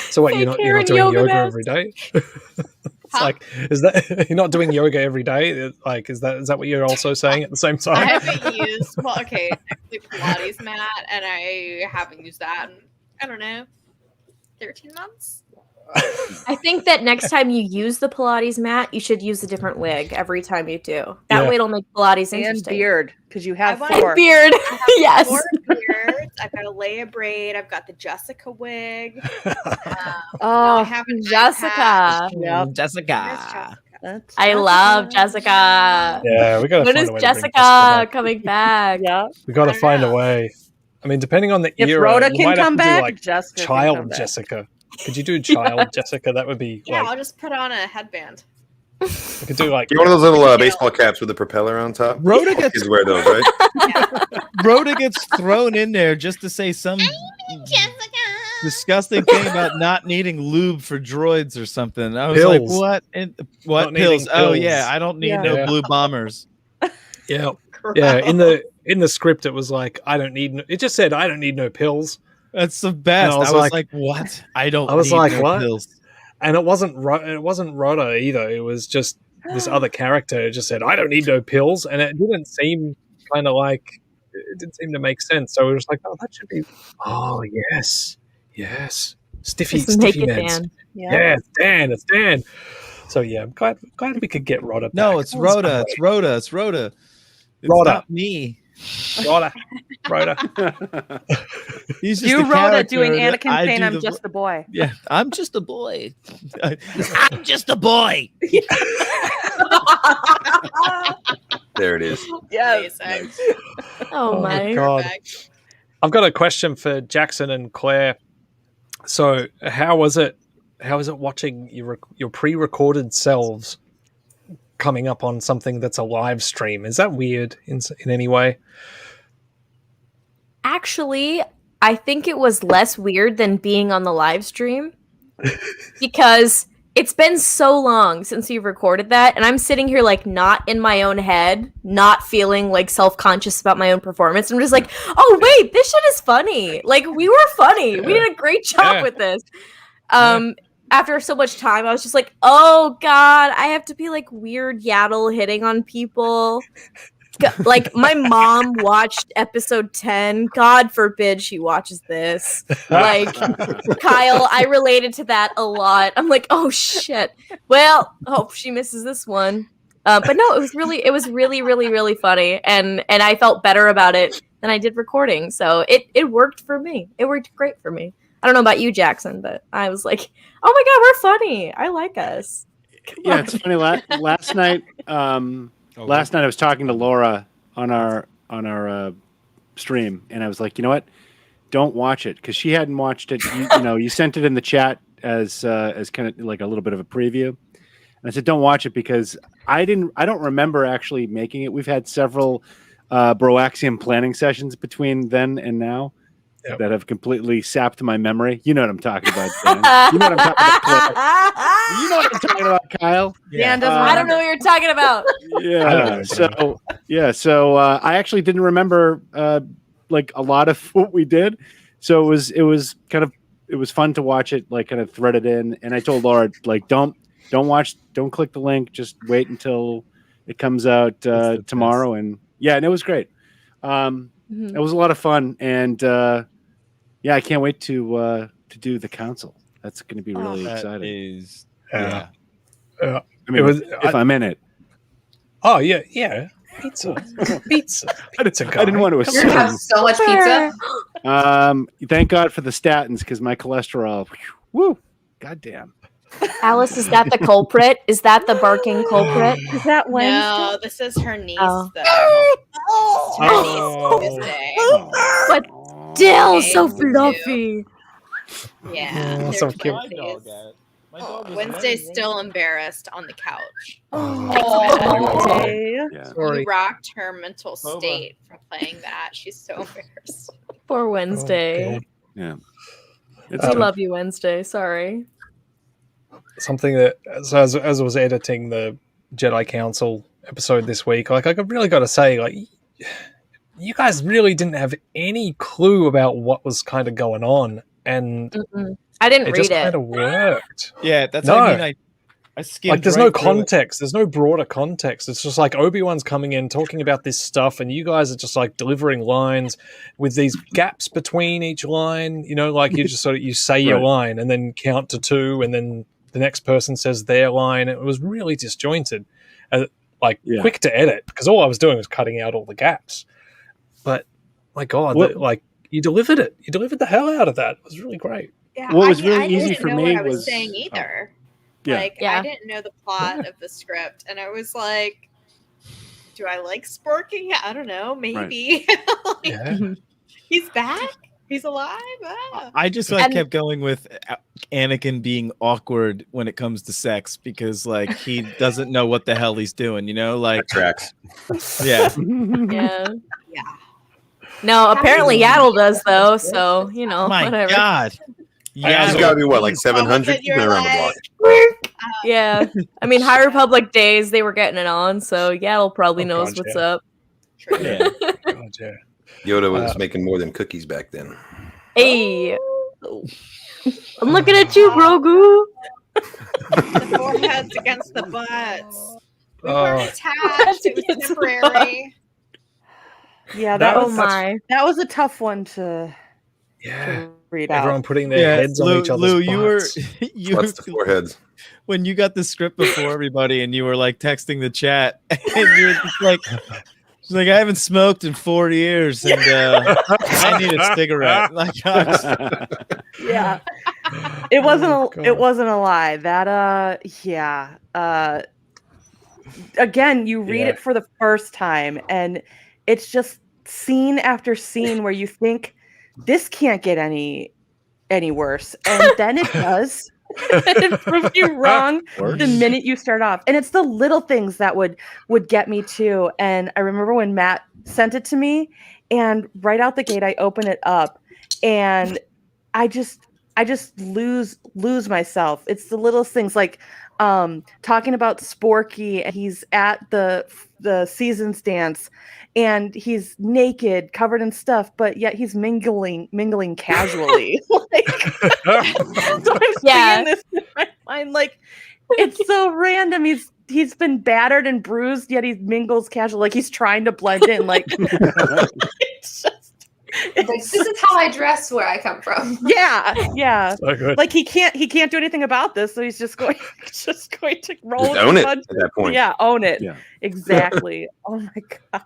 So what? You're not doing yoga mats. every day? It's like, is that you're not doing yoga every day? Like, is that what you're also saying at the same I time? haven't used technically Pilates mat, and I haven't used that in, I don't know, 13 months. I think that next time you use the Pilates mat, you should use a different wig every time you do. That way it'll make Pilates And interesting. beard, because you have I want 4. Beard. Yes. 4 beards. I've got a Leia braid. I've got the Jessica wig. Oh, I have an Jessica. Yep. Jessica. I love Jessica. Yeah, we got to When find is a way to bring Jessica coming back? Yeah. We got to find a way. I mean, depending on the If era, Rhoda you can might have come to back, do like Jessica can child come back. Jessica. Could you do child Jessica? That would be Yeah, like, I'll just put on a headband. we could do like Get one of those little baseball caps with a propeller on top. Rhoda gets Kids wear those, right? Rhoda gets thrown in there just to say some disgusting thing about not needing lube for droids or something. I was like, Pills. what? What Not needing pills? Oh pills. yeah, I don't need no Yeah. blue bombers. yeah, yeah. In the script, it was like, I don't need. It just said, I don't need no pills. That's the best. And I was like, what? I don't. I was need like, no what? pills. And it wasn't Rhoda either. It was just this other character. It just said, I don't need no pills, and it didn't seem kind of like it didn't seem to make sense. So we were just like, oh, that should be. Oh yes, stiffy Just make it meds. Dan. Yeah, it's Dan. So yeah, I'm glad we could get Rhoda. No, back. it's That was Rhoda. great. It's Rhoda. It's Rhoda. It's Rhoda. not me. Rhoda. He's just You, the Rhoda, character doing that Anakin I saying do I'm the just a boy. Yeah, I'm just a boy. I'm just a boy. There it is. Yes. Oh my God. I've got a question for Jackson and Claire. So, how was it watching your pre-recorded selves coming up on something that's a live stream? Is that weird in any way? Actually, I think it was less weird than being on the live stream because it's been so long since you've recorded that, and I'm sitting here like not in my own head, not feeling like self-conscious about my own performance. I'm just like, oh wait, this shit is funny. Like we were funny. We did a great job with this. After so much time, I was just like, oh god, I have to be like weird yaddle hitting on people. Like my mom watched episode 10. God forbid she watches this. Like Kyle, I related to that a lot. I'm like, oh shit. Well, hope she misses this one. But no, it was really funny, and I felt better about it than I did recording. So it worked for me. It worked great for me. I don't know about you, Jackson, but I was like, oh my god, we're funny. I like us. Come on. It's funny. Last night. Last night I was talking to Laura on our stream, and I was like, you know what? Don't watch it, because she hadn't watched it. You sent it in the chat as kind of like a little bit of a preview, and I said, don't watch it because I don't remember actually making it. We've had several Broaxium planning sessions between then and now that have completely sapped my memory. You know what I'm talking about, Dan. You know what I'm talking about, Claire. You know what I'm talking about, Kyle. Dan doesn't. I don't know what you're talking about. So I actually didn't remember like a lot of what we did. So it was fun to watch it, like kind of threaded in. And I told Laura, like, don't click the link. Just wait until it comes out tomorrow. And it was great. It was a lot of fun, and I can't wait to do the council. That's going to be really exciting. I mean, if I'm in it. Oh yeah. Pizza. I didn't want to assume. You're gonna have so much pizza. Thank God for the statins, because my cholesterol. Woo! Goddamn. Alice, is that the culprit? Is that the barking culprit? Is that Wednesday? No, this is her niece, though. Her niece Tuesday. But still so fluffy. Yeah, they're so cute. Wednesday's still embarrassed on the couch. Sorry. You rocked her mental state from playing that. She's so embarrassed. Poor Wednesday. Yeah. We love you, Wednesday. Sorry. Something that, so as I was editing the Jedi Council episode this week, like I really got to say, like, you guys really didn't have any clue about what was kind of going on, and I didn't it read just it. kind of worked. Yeah, that's no. what I mean. I skimmed. Like, there's no context. There's no broader context. It's just like Obi-Wan's coming in, talking about this stuff, and you guys are just like delivering lines with these gaps between each line. You know, like you just sort of you say your line and then count to 2, and then the next person says their line. It was really disjointed, quick to edit, because all I was doing was cutting out all the gaps. But my God, like you delivered it. You delivered the hell out of that. It was really great. Yeah, what was really I easy didn't for know me what I was was saying either. I didn't know the plot of the script, and I was like, do I like Sporking? I don't know, maybe. He's back. He's alive. I just kept going with Anakin being awkward when it comes to sex, because like he doesn't know what the hell he's doing, you know, like that tracks. Yeah. No, apparently Yaddle does though, so you know, my whatever. God. He's got to be what, like 700? He's been around the block. Yeah, I mean, High Republic days they were getting it on, so Yaddle probably knows what's up. Yeah. Yoda was making more than cookies back then. Hey, I'm looking at you, Grogu. The foreheads against the butts. We weren't attached. It was temporary. Yeah, that was a tough one to read out. Everyone putting their heads on each other's butts. What's the foreheads? When you got the script before everybody and you were like texting the chat and you're just like, she's like, I haven't smoked in 4 years and I need a cigarette. Like, yeah, it wasn't a lie. That again, you read it for the first time and it's just scene after scene where you think this can't get any worse, and then it does. It proves you wrong the minute you start off, and it's the little things that would get me too. And I remember when Matt sent it to me, and right out the gate I open it up and I I just lose myself. It's the littlest things, like talking about Sporky, and he's at the seasons dance and he's naked, covered in stuff, but yet he's mingling casually. Like, so I'm seeing this in my mind, like, it's so random. He's been battered and bruised, yet he mingles casually, like he's trying to blend in. Like, it's just, this is how I dress where I come from. Yeah. So good. Like he can't do anything about this, so he's just going to roll Just with own the it punches. at that point. Yeah, own it. Yeah. Exactly. Oh my god.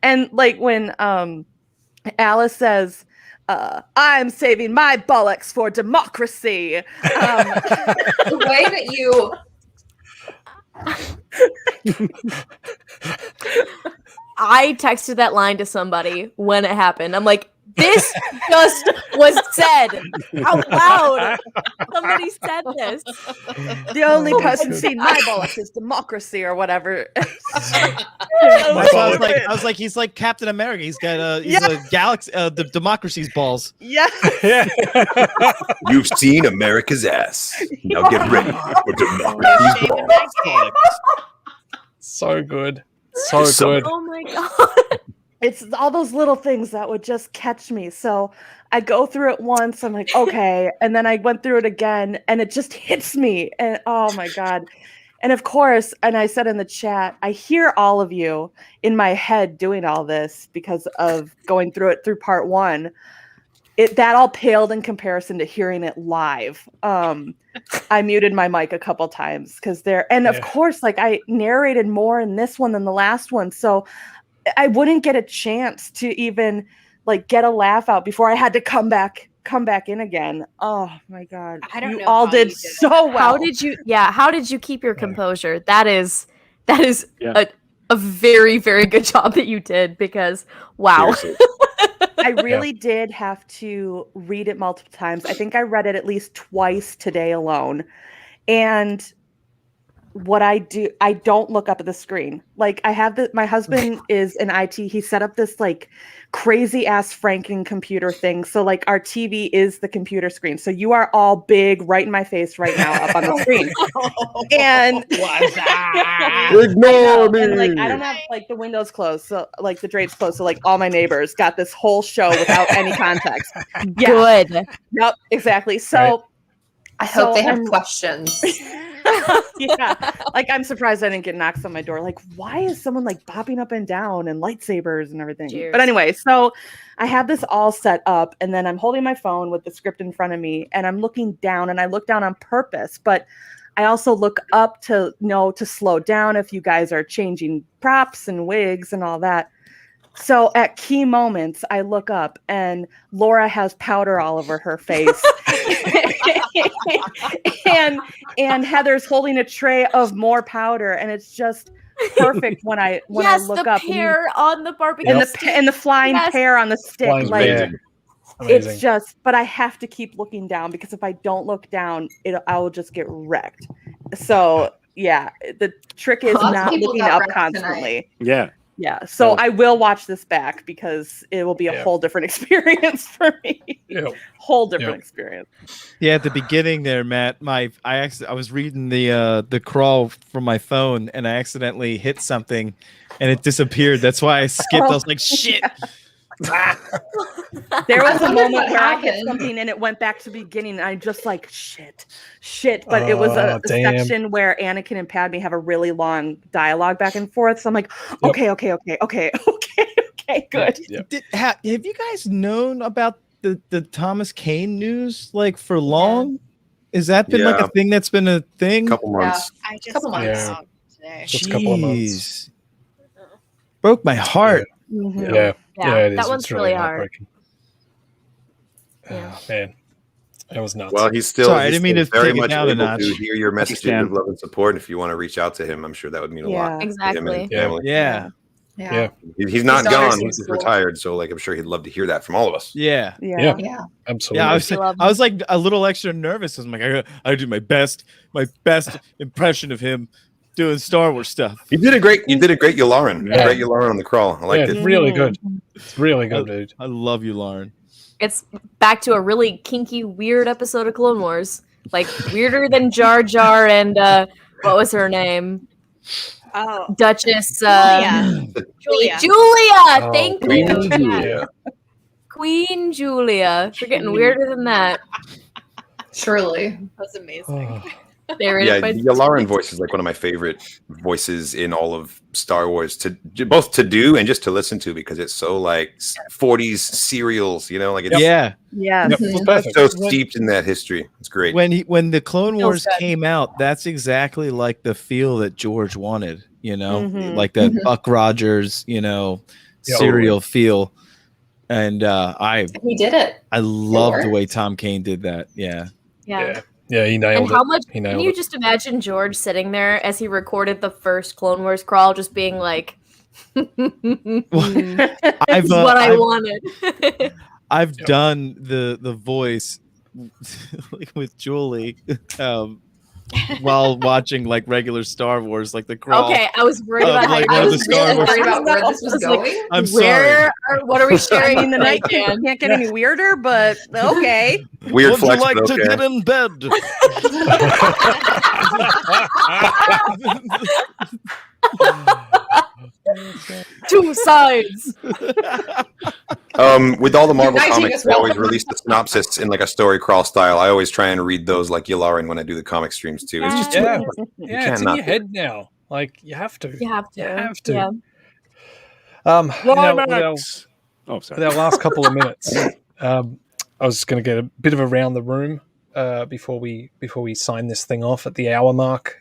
And like when Alice says, I'm saving my bollocks for democracy. The way that you I texted that line to somebody when it happened. I'm like, this just was said out loud. Somebody said this. The only person seeing my bollocks is democracy or whatever. I was like, he's like Captain America. He's got a galaxy, the democracy's balls. Yeah. You've seen America's ass. Now get ready for democracy's balls. So good. So good. Oh my god. It's all those little things that would just catch me. So I go through it once, I'm like, okay. And then I went through it again and it just hits me. And oh my God. And of course, and I said in the chat, I hear all of you in my head doing all this because of going through it through part one. That all paled in comparison to hearing it live. I muted my mic a couple times because of course, like I narrated more in this one than the last one. So I wouldn't get a chance to even like get a laugh out before I had to come back in again. Oh my God. I don't you know all how did you did so well. How did you keep your composure? That is a very, very good job that you did, because wow. I really did have to read it multiple times. I think I read it at least twice today alone. And what I do, I don't look up at the screen. Like I have my husband is in IT. He set up this like crazy ass Franken computer thing. So like our TV is the computer screen. So you are all big right in my face right now up on the screen. And ignore me. And like I don't have like the windows closed. So like the drapes closed. So like all my neighbors got this whole show without any context. Yeah. Good. Yep, exactly. So I hope they have questions. Yeah, like I'm surprised I didn't get knocks on my door. Like, why is someone like bopping up and down and lightsabers and everything? Cheers. But anyway, so I have this all set up, and then I'm holding my phone with the script in front of me, and I'm looking down, and I look down on purpose, but I also look up to slow down if you guys are changing props and wigs and all that. So at key moments, I look up and Laura has powder all over her face. and Heather's holding a tray of more powder, and it's just perfect when I look up. The pear on the barbecue and the flying pear on the stick. Flying like amazing. It's just, but I have to keep looking down, because if I don't look down, I will just get wrecked. So yeah, the trick is not looking up constantly. Yeah. Yeah, so I will watch this back, because it will be a whole different experience for me. Whole different experience. Yeah, at the beginning there, Matt, I was reading the crawl from my phone, and I accidentally hit something, and it disappeared. That's why I skipped. I was like, shit. There was a moment where I hit something and it went back to the beginning, and I'm just like, shit. But it was a section where Anakin and Padme have a really long dialogue back and forth. So I'm like, okay, good. Have you guys known about the Thomas Kane news like for long? Has that been like a thing that's been a thing? Couple months. I just saw it today. Just a couple of months. Broke my heart. Yeah, it is. That one's it's really hard. heartbreaking. Oh, man, it was nuts. Well, he's still. Sorry, I he's didn't mean to still very take it much down a able notch. to hear your messages of love and support. And if you want to reach out to him, I'm sure that would mean a lot. Exactly. To him and family. Yeah. He's not gone. He's just retired. So, like, I'm sure he'd love to hear that from all of us. Yeah. Absolutely. Yeah, I was like a little extra nervous. I was like, I do my best impression of him doing Star Wars stuff. You did a great Yularen. Great Yularen on the crawl. I liked it. Really good. It's really good, dude. I love you, Lauren. It's back to a really kinky, weird episode of Clone Wars. Like weirder than Jar Jar and what was her name? Oh, Duchess Julia. Julia. Thank Queen you. Julia. Queen Julia. We're getting weirder than that. Surely. That's amazing. Yeah, the Yularen voice is like one of my favorite voices in all of Star Wars, both to do and just to listen to, because it's so like 40s serials, you know, like it's so steeped in that history. It's great. When the Clone Wars came out, that's exactly like the feel that George wanted, you know, like that Buck Rogers, you know, serial feel. And he did it. I love the way Tom Kane did that. Yeah. Yeah, he nailed it. And how much can you just imagine George sitting there as he recorded the first Clone Wars crawl, just being like, "This is what I wanted." I've done the voice like with Julie while watching like regular Star Wars, like the crawl. Okay, I was worried about like how one of the Star Wars. worried about where this was going. I'm sorry. What are we sharing in the night? Can't get any weirder, but okay. Weird Would flex, you like but to okay. get in bed? Two sides. With all the Marvel Uniting comics, us they always well. release the synopsis in like a story crawl style. I always try and read those like Yularen when I do the comic streams too. It's just it's in your head now. Like you have to. You have to. You have to. Yeah. With our last couple of minutes, I was going to get a bit of around the room before we sign this thing off at the hour mark.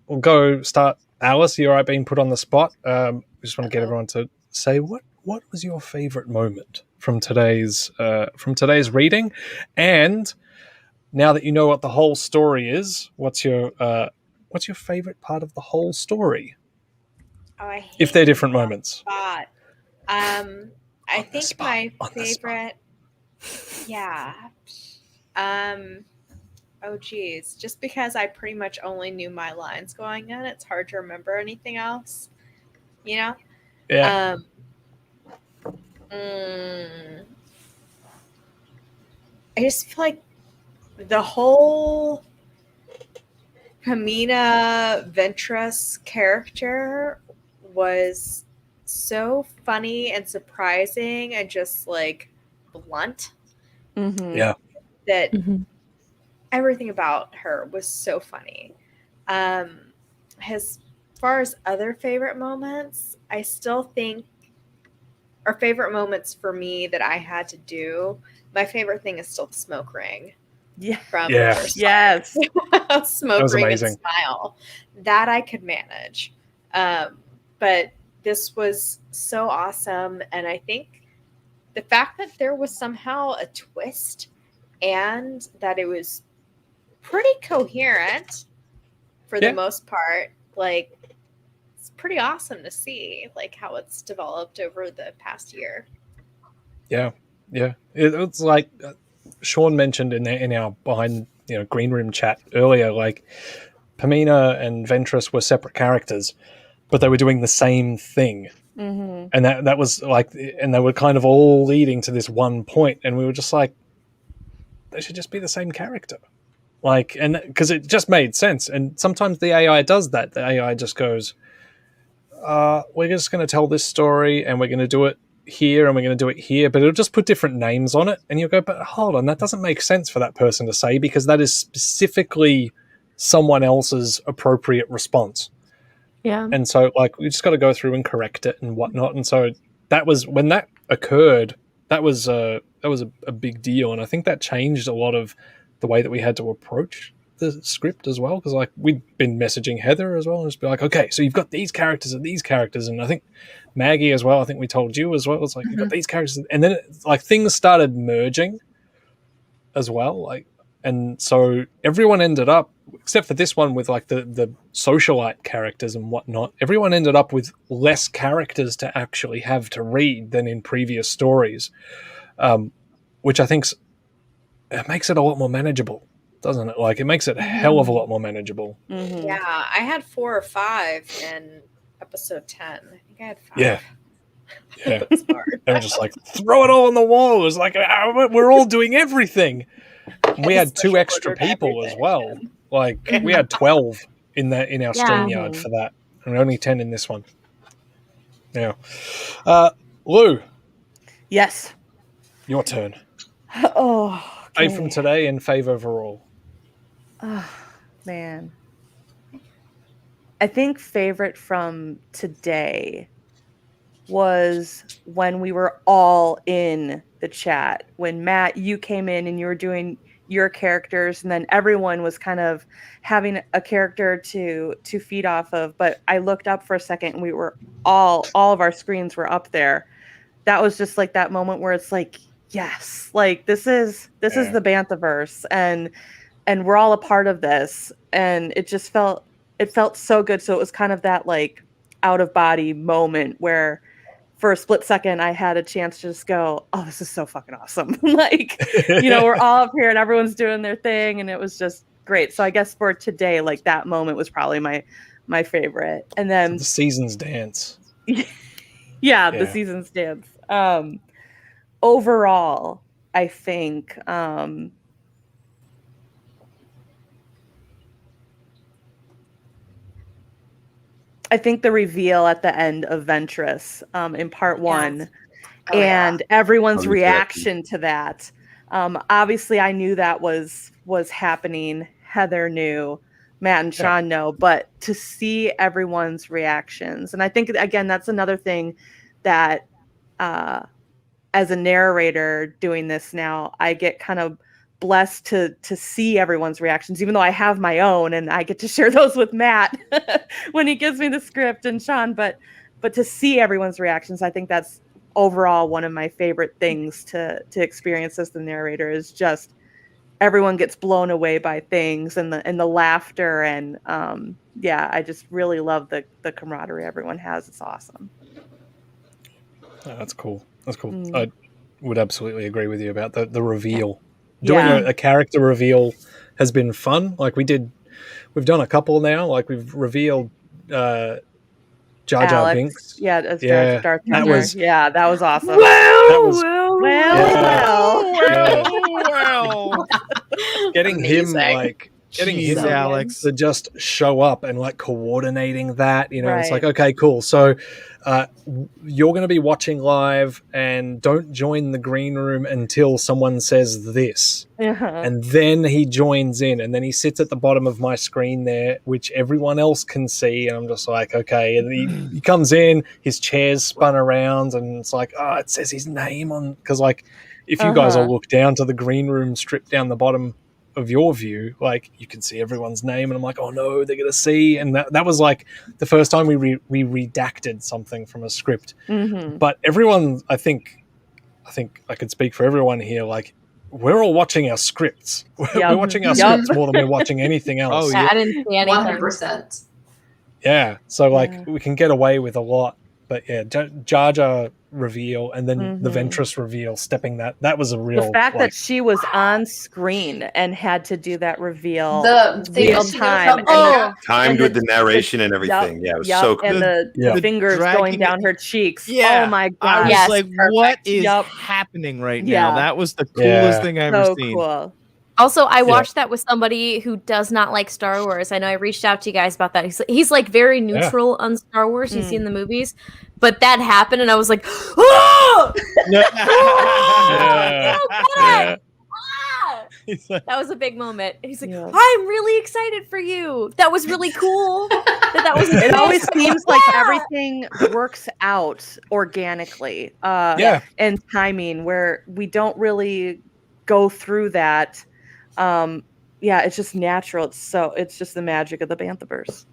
We'll go start. Alice, you're right being put on the spot. We just want to get everyone to say what was your favorite moment from today's reading, and now that you know what the whole story is, what's your favorite part of the whole story? Oh, I hate if they're different moments. Spot. I think my favorite. Yeah. Oh geez, just because I pretty much only knew my lines going in, it's hard to remember anything else. You know? Yeah. I just feel like the whole Pamina Ventress character was so funny and surprising and just like blunt. Yeah. That everything about her was so funny. As far as other favorite moments, I still think, or favorite moments for me that I had to do, my favorite thing is still the smoke ring. Yeah. From yes. Smoke was ring amazing. and smile. That I could manage. But this was so awesome. And I think the fact that there was somehow a twist and that it was pretty coherent for the most part, like it's pretty awesome to see like how it's developed over the past year. Yeah. It's like Sean mentioned in our behind green room chat earlier, like Pamina and Ventress were separate characters, but they were doing the same thing. And that was like, and they were kind of all leading to this one point, and we were just like, they should just be the same character. Like, and because it just made sense. And sometimes the AI does that. The AI just goes, we're just going to tell this story and we're going to do it here and we're going to do it here, but it'll just put different names on it. And you'll go, but hold on, that doesn't make sense for that person to say, because that is specifically someone else's appropriate response. Yeah. And so like, we just got to go through and correct it and whatnot. And so that was, when that occurred, that was a big deal. And I think that changed a lot of the way that we had to approach the script as well, because like we'd been messaging Heather as well and just be like, okay, so you've got these characters and these characters, and I think Maggie as well, I think we told you as well, it's like you've got these characters, and then like things started merging as well, like, and so everyone ended up, except for this one with like the socialite characters and whatnot, everyone ended up with less characters to actually have to read than in previous stories, which I think it makes it a lot more manageable, doesn't it? Like, it makes it a hell of a lot more manageable. Yeah, I had 4 or 5 in episode 10. I think I had 5. Yeah. Yeah, they were just like, throw it all on the wall. It was like, we're all doing everything. And we had 2 extra people as well. Like we had 12 in our StreamYard for that, and only 10 in this one. Yeah, Lou. Yes. Your turn. Oh, okay. Fave from today and fave overall. Oh, man. I think favorite from today was when we were all in the chat. When Matt, you came in and you were doing your characters, and then everyone was kind of having a character to feed off of. But I looked up for a second and we were all of our screens were up there. That was just like that moment where it's like, yes, like this is the Banthaverse, and we're all a part of this, and it felt so good. So it was kind of that like out of body moment where for a split second I had a chance to just go, oh, this is so fucking awesome. Like, we're all up here and everyone's doing their thing, and it was just great. So I guess for today, like that moment was probably my favorite. And then the Seasons Dance. Yeah, the Seasons Dance. Overall, I think the reveal at the end of Ventress in part 1 and everyone's reaction to that. Obviously, I knew that was happening. Heather knew, Matt and Sean know, but to see everyone's reactions. And I think, again, that's another thing that as a narrator doing this now, I get kind of blessed to see everyone's reactions, even though I have my own and I get to share those with Matt when he gives me the script and Sean, but to see everyone's reactions, I think that's overall one of my favorite things to experience as the narrator, is just everyone gets blown away by things and the laughter, and I just really love the camaraderie everyone has. It's awesome. Oh, that's cool. I would absolutely agree with you about the reveal. Doing a character reveal has been fun. Like we've done a couple now. Like we've revealed Jar Jar Binks. Yeah, as Darth that was awesome. Well. Getting Amazing. him Alex to just show up and like coordinating that, Right. It's like, okay, cool. So you're going to be watching live, and don't join the green room until someone says this. And then he joins in, and then he sits at the bottom of my screen there, which everyone else can see. And I'm just like, okay. And he comes in, his chair's spun around, and it's like, oh, it says his name on, because like if you guys all look down to the green room strip down the bottom of your view, like you can see everyone's name, and I'm like, oh no, they're gonna see. And that was like the first time we redacted something from a script. But everyone, I think I could speak for everyone here, like we're all watching our scripts. We're watching our scripts more than we're watching anything else. I didn't see anything. 100%. Yeah, so like we can get away with a lot. But yeah, Jar Jar reveal, and then the Ventress reveal, that was a real... The fact that she was on screen and had to do that reveal real time. Timed with the narration and everything. Yeah, it was so cool. And the fingers going down her cheeks. Yeah. Oh my God. I was like, what is happening right now? That was the coolest thing I've ever seen. Cool. Also, I watched that with somebody who does not like Star Wars. I know I reached out to you guys about that. He's like very neutral on Star Wars. You've seen the movies, but that happened, and I was like, "Oh, that was a big moment." He's like, "I'm really excited for you. That was really cool." That was. It always seems like everything works out organically, and timing, where we don't really go through that. It's just natural. It's just the magic of the Banthaverse.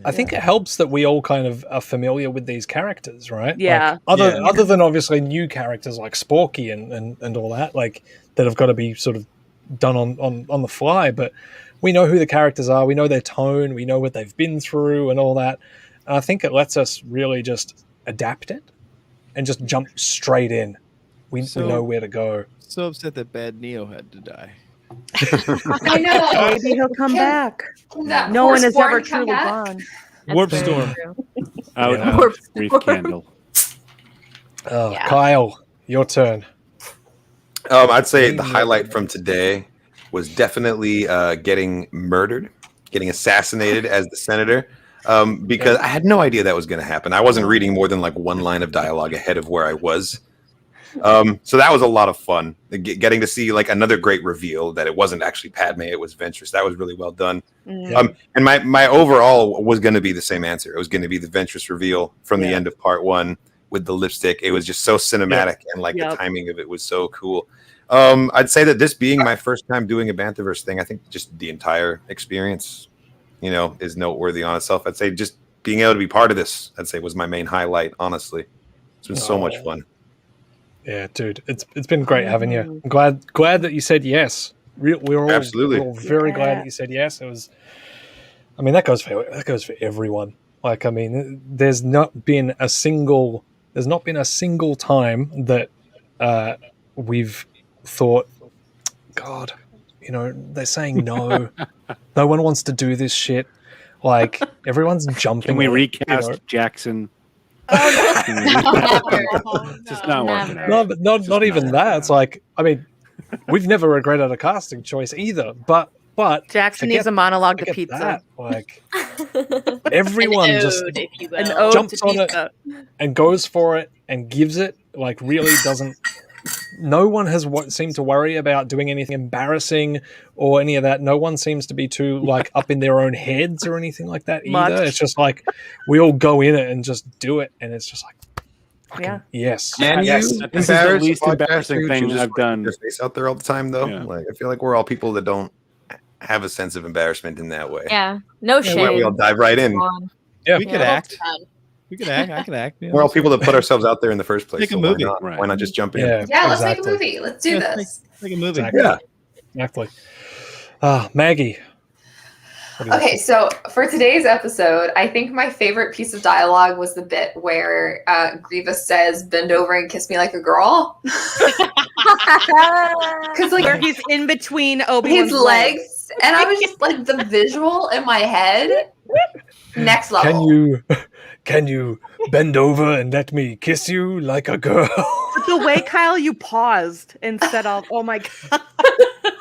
I think it helps that we all kind of are familiar with these characters, right? Yeah. Like, other than obviously new characters like Sporky and all that, like that have got to be sort of done on the fly, but we know who the characters are, we know their tone, we know what they've been through and all that. And I think it lets us really just adapt it and just jump straight in. We know where to go. So upset that Bad Neo had to die. I know. Maybe he'll come back. No one has ever truly gone. Warp Storm. Out, Reef Candle. Kyle, your turn. I'd say the highlight from today was definitely getting murdered, getting assassinated as the senator, because I had no idea that was going to happen. I wasn't reading more than like one line of dialogue ahead of where I was. So that was a lot of fun. Getting to see like another great reveal that it wasn't actually Padme, it was Ventress. That was really well done. And my overall was going to be the same answer. It was going to be the Ventress reveal from the end of part 1 with the lipstick. It was just so cinematic and like the timing of it was so cool. I'd say that this being my first time doing a Banthaverse thing, I think just the entire experience, is noteworthy on itself. I'd say just being able to be part of this, I'd say was my main highlight, honestly. It's been so much fun. Yeah, dude, it's been great having you. I'm glad that you said yes. We're all very glad that you said yes. It was. I mean, that goes for everyone. Like, I mean, there's not been a single time that we've thought, God, they're saying no. No one wants to do this shit. Like, everyone's jumping. Can we recast Jackson? Just not working out. No, but not even that. It's like, I mean, we've never regretted a casting choice either. But Jackson needs a monologue to pizza. That. Like, everyone just jumps on it and goes for it and gives it. Like, really doesn't. No one has seemed to worry about doing anything embarrassing or any of that. No one seems to be too like up in their own heads or anything like that either. It's just like we all go in it and just do it, and it's just like, yes. This is the least embarrassing thing I've done. Your face out there all the time, though. Yeah. Like, I feel like we're all people that don't have a sense of embarrassment in that way. Yeah, no shame. We all dive right in. Yeah, we could act. We could act. I could act. We're all people that put ourselves out there in the first place. Make a movie. Why not just jump in? Yeah, let's make a movie. Let's do this. Make a movie. Exactly. Maggie. Okay, so for today's episode, I think my favorite piece of dialogue was the bit where Grievous says, "Bend over and kiss me like a girl." Because where he's in between Obi-Wan's his legs, and I was just like the visual in my head, next level. Can you bend over and let me kiss you like a girl? But the way, Kyle, you paused instead of, oh my God.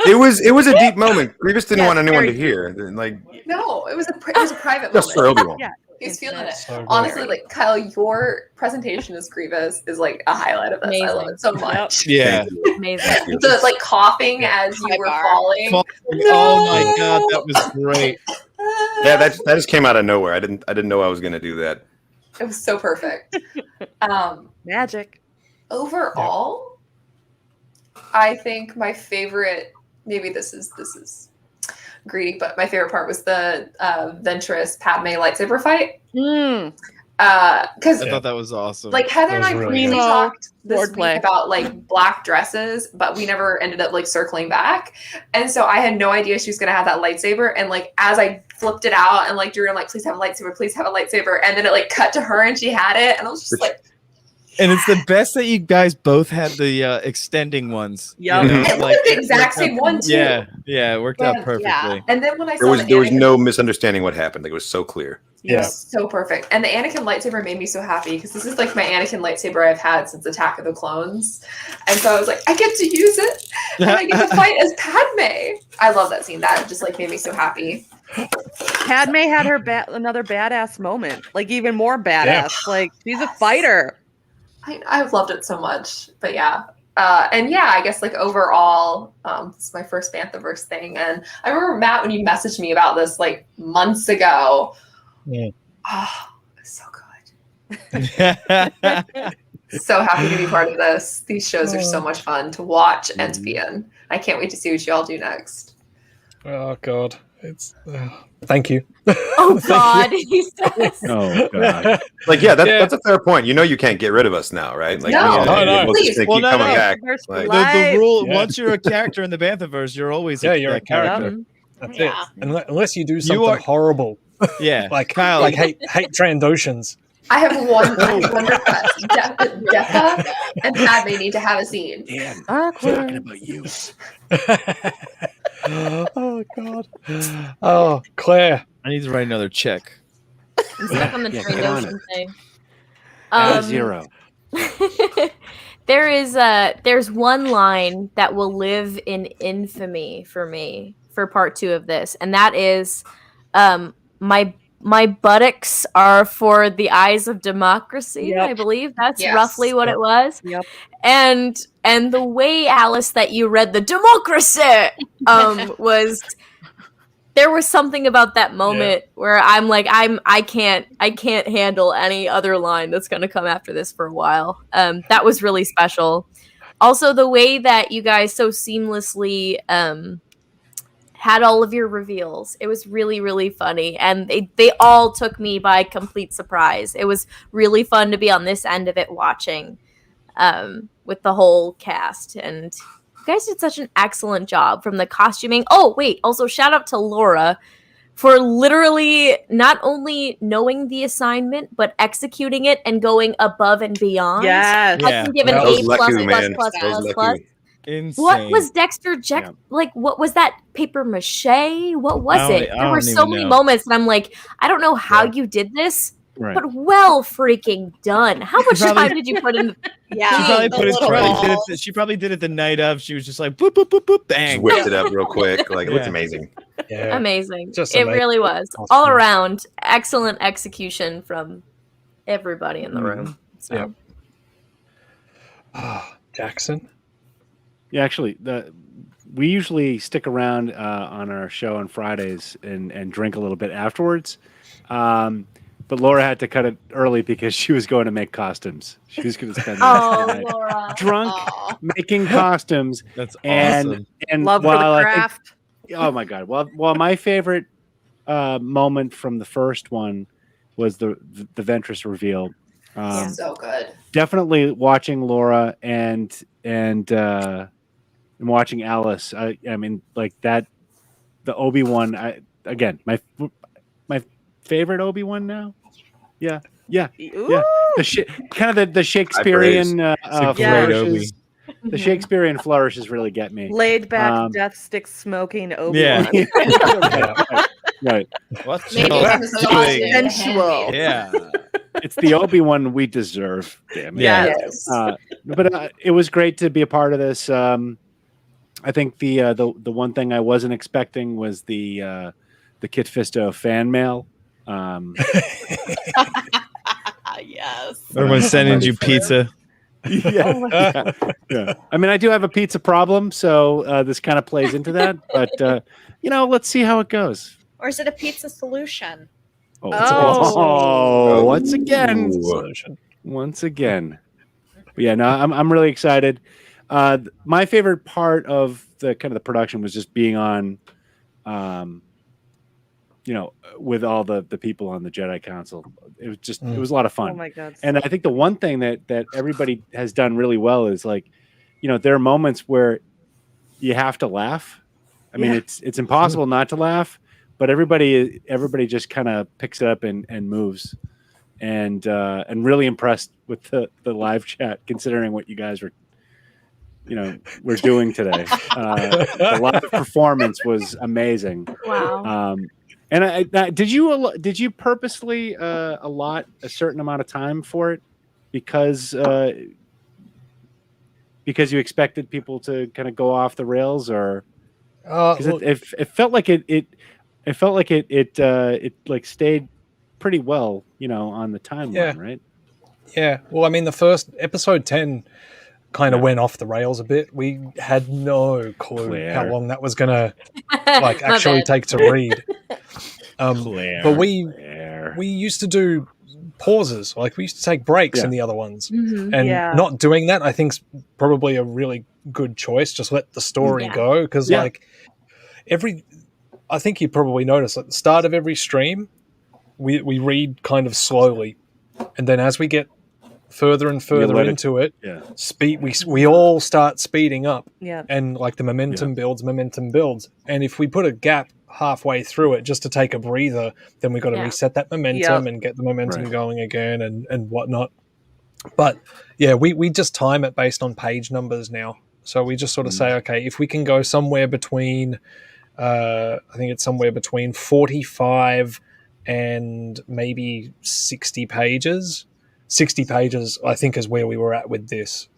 It was a deep moment. Grievous didn't want anyone to hear. Like, no, it was a private just moment. For Obi-Wan. Yeah, he's feeling it. So honestly, like, Kyle, your presentation as Grievous is like a highlight of this. Amazing. I love it so much. Yeah, amazing. The like coughing as you were falling. Oh my God, that was great. Yeah, that just came out of nowhere. I didn't know I was going to do that. It was so perfect. Magic. Overall, I think my favorite, maybe this is greedy, but my favorite part was the Ventress Padme lightsaber fight. Because I thought that was awesome. Like, Heather and I really briefly talked this week about like black dresses, but we never ended up like circling back. And so I had no idea she was gonna have that lightsaber. And like as I flipped it out and like Drew and like, please have a lightsaber, please have a lightsaber. And then it like cut to her and she had it, and I was just like, and it's the best that you guys both had the extending ones. Yeah, it was the exact same one too. Yeah, it worked out perfectly. Yeah. And then when I saw there was no misunderstanding what happened. Like, it was so clear. It was so perfect. And the Anakin lightsaber made me so happy because this is like my Anakin lightsaber I've had since Attack of the Clones. And so I was like, I get to use it and I get to fight as Padme. I love that scene. That just like made me so happy. Padme had her another badass moment, like even more badass. Like, she's a fighter. I've loved it so much. But yeah. And yeah, I guess like overall, it's my first Banthaverse thing. And I remember, Matt, when you messaged me about this like months ago. Yeah. Oh, it's so good. So happy to be part of this. These shows are so much fun to watch and to be in. I can't wait to see what you all do next. Oh God, it's thank you. Oh God, he says. Oh God. Like, that's a fair point. You can't get rid of us now, right? Like, no, please. Keep coming back. Like, the rule: once you're a character in the Banthaverse, you're always you're a character. That's it. Unless you do something horrible. Yeah, like Kyle, like hate Trandoshans. I have one request. Bantha and Padme need to have a scene. Yeah, talking about you. Oh God. Oh, Claire. I need to write another check. I'm stuck on the Trandoshan thing. Zero. There's one line that will live in infamy for me for part 2 of this, and that is, my buttocks are for the eyes of democracy. Yep. I believe that's Yes. roughly what it was. Yep. And the way, Alice, that you read the democracy was, there was something about that moment where I'm like, I can't handle any other line that's going to come after this for a while. That was really special. Also, the way that you guys so seamlessly had all of your reveals, it was really, really funny, and they all took me by complete surprise. It was really fun to be on this end of it watching with the whole cast, and you guys did such an excellent job from the costuming. Oh, wait, also shout out to Laura for literally not only knowing the assignment, but executing it and going above and beyond. Yes. I can give an A plus. Insane. What was Dexter like? What was that, paper mache? What was it? There were so many moments, and I'm like, I don't know how you did this, Right. but well freaking done. How much time did you put in? She probably did it the night of. She was just like boop boop boop boop bang. Just whipped it up real quick. Like it looks amazing. Yeah. Amazing. Just it amazing. really was. All around excellent execution from everybody in the room. So. Jackson. Yeah, actually, we usually stick around on our show on Fridays and drink a little bit afterwards. But Laura had to cut it early because she was going to make costumes. She was going to spend the rest of the night Laura. drunk making costumes. That's and, awesome. And Love for the craft. Oh my God! Well, my favorite moment from the first one was the Ventress reveal. So good. Definitely watching Laura and watching Alice. I mean, like that. The Obi-Wan. Again, my favorite Obi-Wan now. Yeah. The Shakespearean flourishes. The Shakespearean flourishes really get me. Laid back, death stick smoking Obi-Wan. Right. What's sensual? Yeah. It's the Obi-Wan we deserve. Damn it. Yes. But it was great to be a part of this. I think the one thing I wasn't expecting was the Kit Fisto fan mail. Yes. Everyone's sending you pizza. Yeah. I mean, I do have a pizza problem, so this kind of plays into that. But let's see how it goes. Or is it a pizza solution? Once again. But yeah, no, I'm really excited. My favorite part of the kind of the production was just being on, with all the people on the Jedi Council. It was just it was a lot of fun. Oh my God! And I think the one thing that everybody has done really well is like, there are moments where you have to laugh. I mean, it's impossible not to laugh, but everybody just kind of picks it up and moves. And really impressed with the live chat, considering what you guys were doing today. The live performance was amazing. Wow. And did you purposely allot a certain amount of time for it because you expected people to kind of go off the rails, or it felt like it like stayed pretty well, on the timeline, right? Yeah. Well, I mean, the first episode 10 kind of went off the rails a bit. We had no clue how long that was gonna actually take to read. But we used to do pauses, like we used to take breaks in the other ones, and not doing that I think's probably a really good choice. Just let the story go, because I think you probably noticed at the start of every stream we read kind of slowly, and then as we get further and further into it, we all start speeding up, and like the momentum builds, and if we put a gap halfway through it just to take a breather, then we got to reset that momentum and get the momentum going again and whatnot. But we just time it based on page numbers now, so we just sort of say, okay, if we can go somewhere between I think it's somewhere between 45 and maybe 60 pages. 60 pages, I think, is where we were at with this.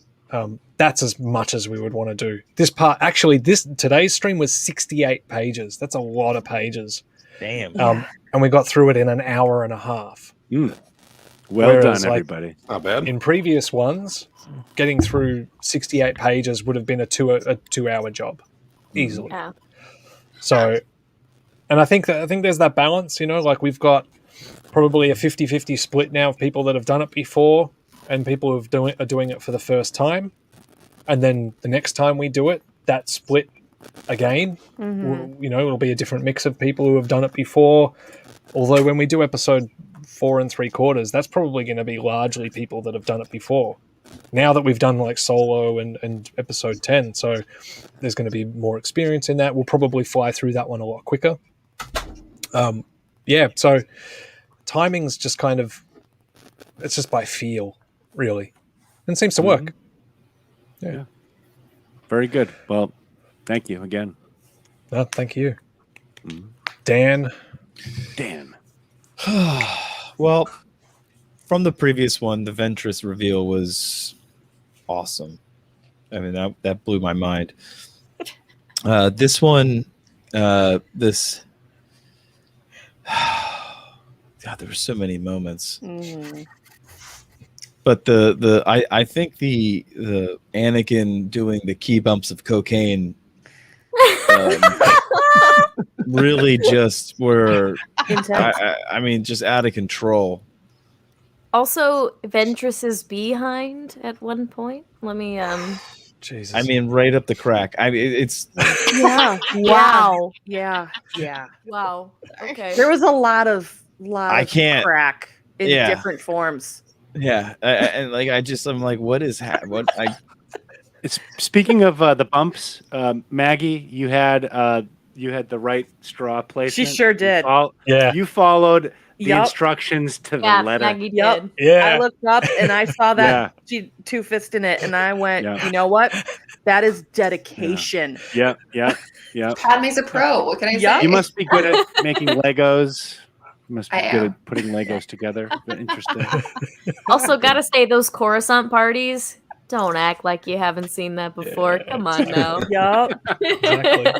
That's as much as we would want to do. This part, actually, today's stream was 68 pages. That's a lot of pages. Damn. And we got through it in an hour and a half. Well done, everybody. Not bad. In previous ones, getting through 68 pages would have been a 2-hour job, easily. Yeah. So, and I think there's that balance, like we've got probably a 50-50 split now of people that have done it before and people who are doing it for the first time. And then the next time we do it, that split again. It'll be a different mix of people who have done it before. Although when we do episode 4 3/4, that's probably going to be largely people that have done it before. Now that we've done like solo and episode 10, so there's going to be more experience in that. We'll probably fly through that one a lot quicker. So timing's just kind of, it's just by feel, really. And it seems to work. Yeah. Very good. Well, thank you again. No, thank you. Dan. Well, from the previous one, the Ventress reveal was awesome. I mean, that blew my mind. This one, God, there were so many moments. But I think the Anakin doing the key bumps of cocaine really just were, I mean, just out of control. Also, Ventress's behind at one point. Let me Jesus. I mean, right up the crack. I mean, it's Yeah. Wow. Yeah. Wow. Okay. There was a lot of crack in Yeah. different forms. yeah, and like I'm like, what is what I? It's speaking of the bumps, Maggie. You had the right straw placement. She sure did. You followed the Yep. instructions to the Yeah, letter. Maggie Yep. did. Yeah. I looked up and I saw that she two-fist in it, and I went, you know what? That is dedication. Yeah. Padme's a pro. What can I say? You must be good at making Legos. You must be I good am. at putting Legos together. Interesting. Also, gotta say, those Coruscant parties, don't act like you haven't seen that before. Yeah. Come on now. Yup. Exactly.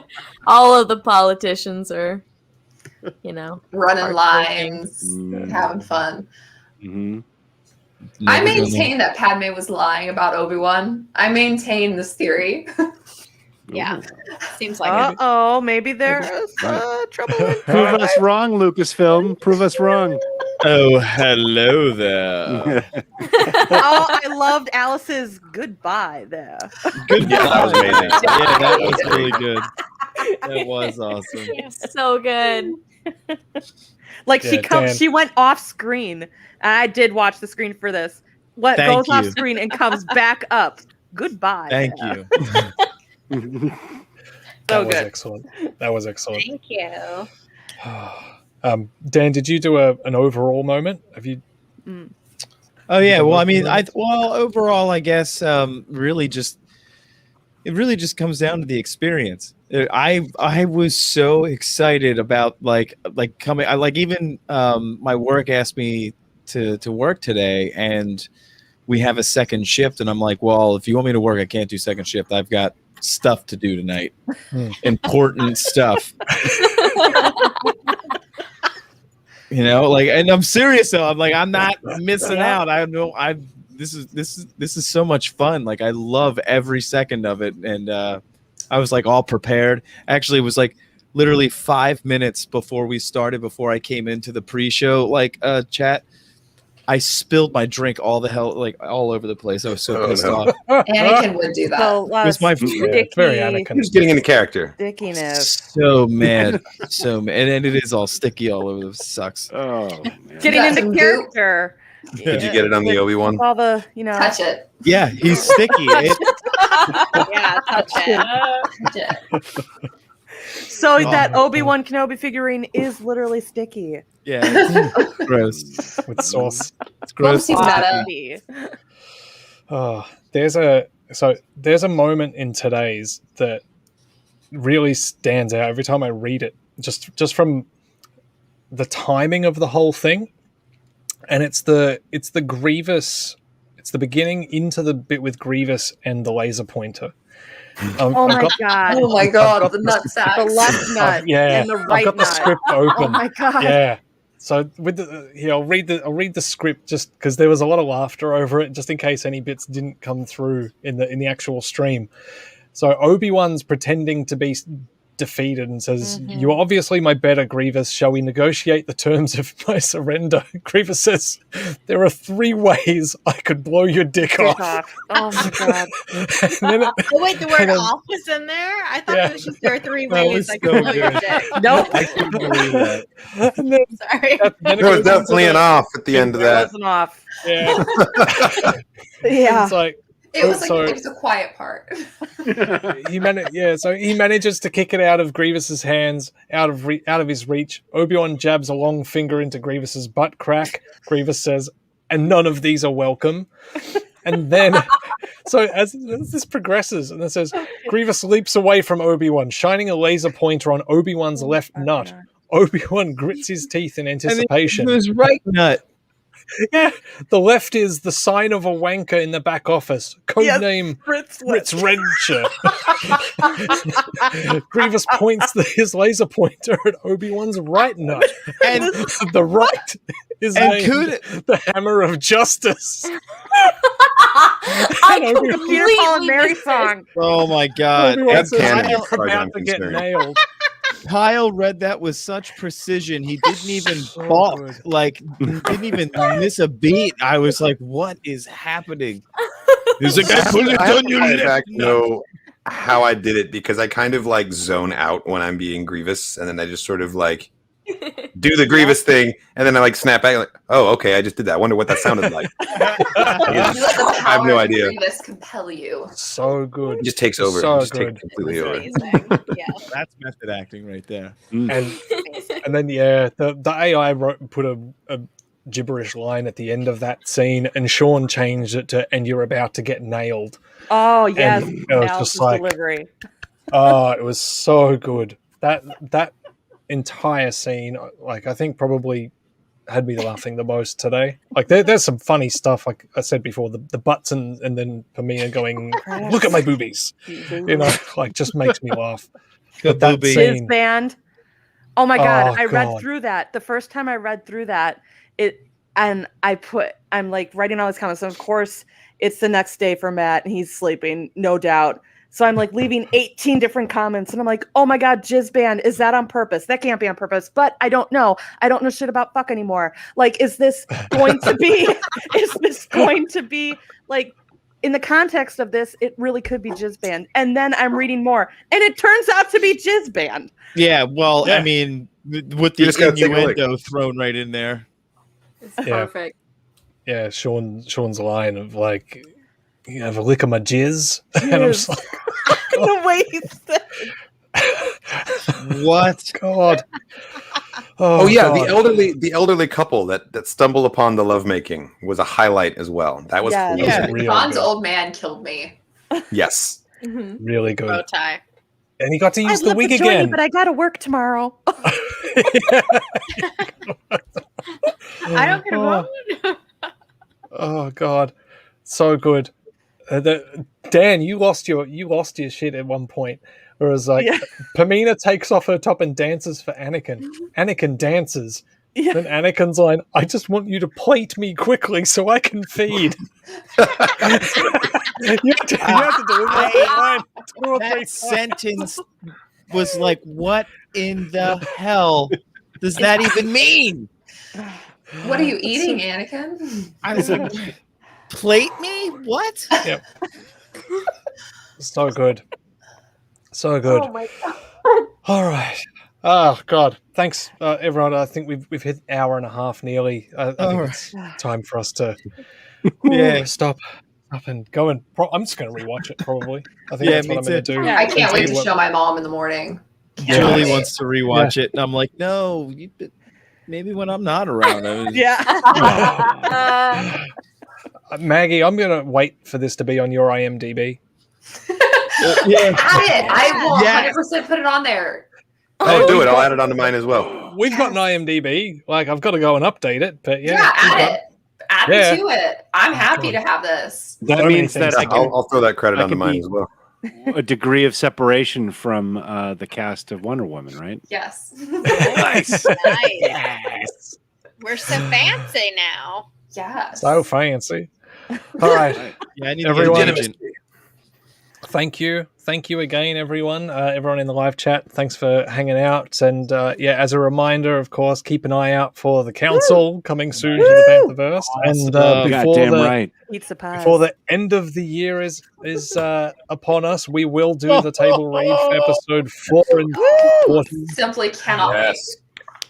All of the politicians are, Running heartbreaking. lines, having fun. Mm-hmm. I maintain that Padme was lying about Obi-Wan. I maintain this theory. Yeah. Seems like it. Uh-oh, maybe there's trouble in Prove us wrong, Lucasfilm. Prove us wrong. Oh, hello there. Oh, I loved Alice's goodbye there. Good. Yeah, that was amazing. Yeah, that was really good. That was awesome. So good. Like Dan. she went off screen. I did watch the screen for this. What Thank goes off you. screen and comes back up. Goodbye. Thank there. you. That was good. excellent. That was excellent. Thank you. Dan, did you do an overall moment? Have you? Oh yeah. Well, I mean, overall, I guess it really just comes down to the experience. I was so excited about like coming. I like even my work asked me to work today, and we have a second shift, and I'm like, well, if you want me to work, I can't do second shift. I've got stuff to do tonight, important stuff. And I'm serious though. I'm like, I'm not missing out. This is so much fun. Like, I love every second of it, and I was like all prepared. Actually, it was like literally 5 minutes before we started, before I came into the pre-show chat. I spilled my drink all over the place. I was so pissed off. Anakin would do that. So, It was my It's very Anakin. He was getting into character. stickiness. so mad, and it is all sticky all over. It sucks. Oh, man. Getting Got into some character. Did you get it on the Obi-Wan? All the, Touch it. Yeah, he's sticky. Yeah, touch it. Touch it. So that Obi-Wan Kenobi figurine is literally sticky. Yeah, it's gross. With sauce. It's gross. He's meta. Oh, there's a moment in today's that really stands out every time I read it. Just from the timing of the whole thing. and it's the Grievous. It's the beginning into the bit with Grievous and the laser pointer. Oh my god! Oh my god! The nut sacks. The left nut. Yeah, And the right I've got the nut. script open. Oh my god! Yeah. So with I'll read the script just because there was a lot of laughter over it, just in case any bits didn't come through in the actual stream. So Obi-Wan's pretending to be defeated and says, "You are obviously my better, Grievous. Shall we negotiate the terms of my surrender?" Grievous says, "There are 3 ways I could blow your dick off." Oh my god! Oh wait, the word "off" was in there. I thought it was just there are 3 ways I could blow your dick. Nope. I couldn't believe that. And then, Sorry. There was definitely an off at the end of that. It wasn't off. Yeah. Yeah. It's like, It was like it was a quiet part. So he manages to kick it out of Grievous's hands, out of his reach. Obi-Wan jabs a long finger into Grievous's butt crack. Grievous says, "And none of these are welcome." And then, so as this progresses, and it says, Grievous leaps away from Obi-Wan, shining a laser pointer on Obi-Wan's left nut. Obi-Wan grits his teeth in anticipation. It was right nut. Yeah, the left is the sign of a wanker in the back office. Codename Ritz Wrencher. Grievous points his laser pointer at Obi-Wan's right nut. And the right is named the Hammer of Justice. Peter, Paul, and Mary song. Oh my god! That can You're about to get nailed. Kyle read that with such precision. He didn't even balk. Like, didn't even miss a beat. I was like, "What is happening?" There's a guy putting it on your lip. I know how I did it because I kind of like zone out when I'm being Grievous, and then I just sort of like do the Grievous thing, and then I like snap back, like, "Oh, okay, I just did that. I wonder what that sounded like." I have no idea. Grievous compel you. So good. It just takes over. So It just good. takes completely over. Yeah. That's method acting right there. And then the AI put a gibberish line at the end of that scene, and Sean changed it to "and you're about to get nailed." Oh yes, and it was Alice's just like delivery. Oh, it was so good. That entire scene, like I think probably had me laughing the most today. Like there's some funny stuff, like I said before, the butts and then Pamina going, "Look at my boobies," you know, like just makes me laugh. But that His scene, band. Oh my god! Oh, I read God. through that the first time I read through that. I'm like writing all these comments. And of course, it's the next day for Matt, and he's sleeping, no doubt. So I'm like leaving 18 different comments, and I'm like, "Oh my god, jizz band, is that on purpose? That can't be on purpose." But I don't know. I don't know shit about fuck anymore. Like, is this going to be? Is this going to be like? In the context of this, it really could be jizz band. And then I'm reading more, and it turns out to be jizz band. Yeah, well, I mean, with the just gotta take a look. innuendo thrown right in there. It's perfect. yeah, Sean's line of like, "You have a lick of my jizz," and I'm just like, The way he said it. What? God. Oh yeah, God. the elderly couple that stumbled upon the lovemaking was a highlight as well. That was Yes. hilarious. Real Ron's good. old man killed me. Yes. Really good. Bow tie. And he got to use I'd the love wig to join you, again. but I gotta work tomorrow. I don't get wrong. Oh God, so good. Dan, you lost your shit at one point. Where it was like, Pamina takes off her top and dances for Anakin. Anakin dances. Yeah. Then Anakin's line, "I just want you to plate me quickly so I can feed." you have to deliver that line 2 or 3 That times. sentence was like, what in the hell does that even mean? What are you eating, Anakin? I was like, plate me? What? Yep. So good. So good. Oh my god. All right. Oh God. Thanks, everyone. I think we've hit an hour and a half nearly. I think it's time for us to stop and go and. I'm just going to rewatch it. Probably. I think that's what I'm going to do. I can't wait to show my mom in the morning. Julie wants to rewatch it, and I'm like, no, maybe when I'm not around. Maggie, I'm going to wait for this to be on your IMDb. Add it. I will 100% put it on there. Oh, do it. I'll add it onto mine as well. We've got an IMDb. Like, I've got to go and update it, but yeah. Add it. Add me to it. I'm happy to have this. That means that I'll throw that credit onto mine as well. A degree of separation from the cast of Wonder Woman, right? Yes. Nice. Yes. We're so fancy now. Yes. So fancy. All right. Yeah, I need everyone. to get Thank you. Thank you again, everyone. Everyone in the live chat, thanks for hanging out. And as a reminder, of course, keep an eye out for the council coming soon to the Banthaverse. And before the end of the year is upon us, we will do the Table Read for episode 4 and 14. Simply cannot wait.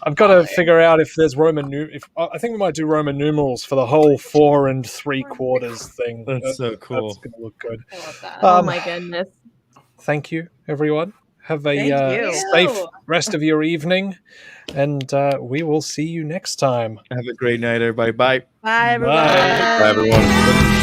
I've got to figure out if there's I think we might do Roman numerals for the whole 4 3/4 thing. That's so cool. That's going to look good. I love that. Oh my goodness. Thank you, everyone. Have a safe rest of your evening, and we will see you next time. Have a great night, everybody. Bye. Bye, everybody. Bye, everyone.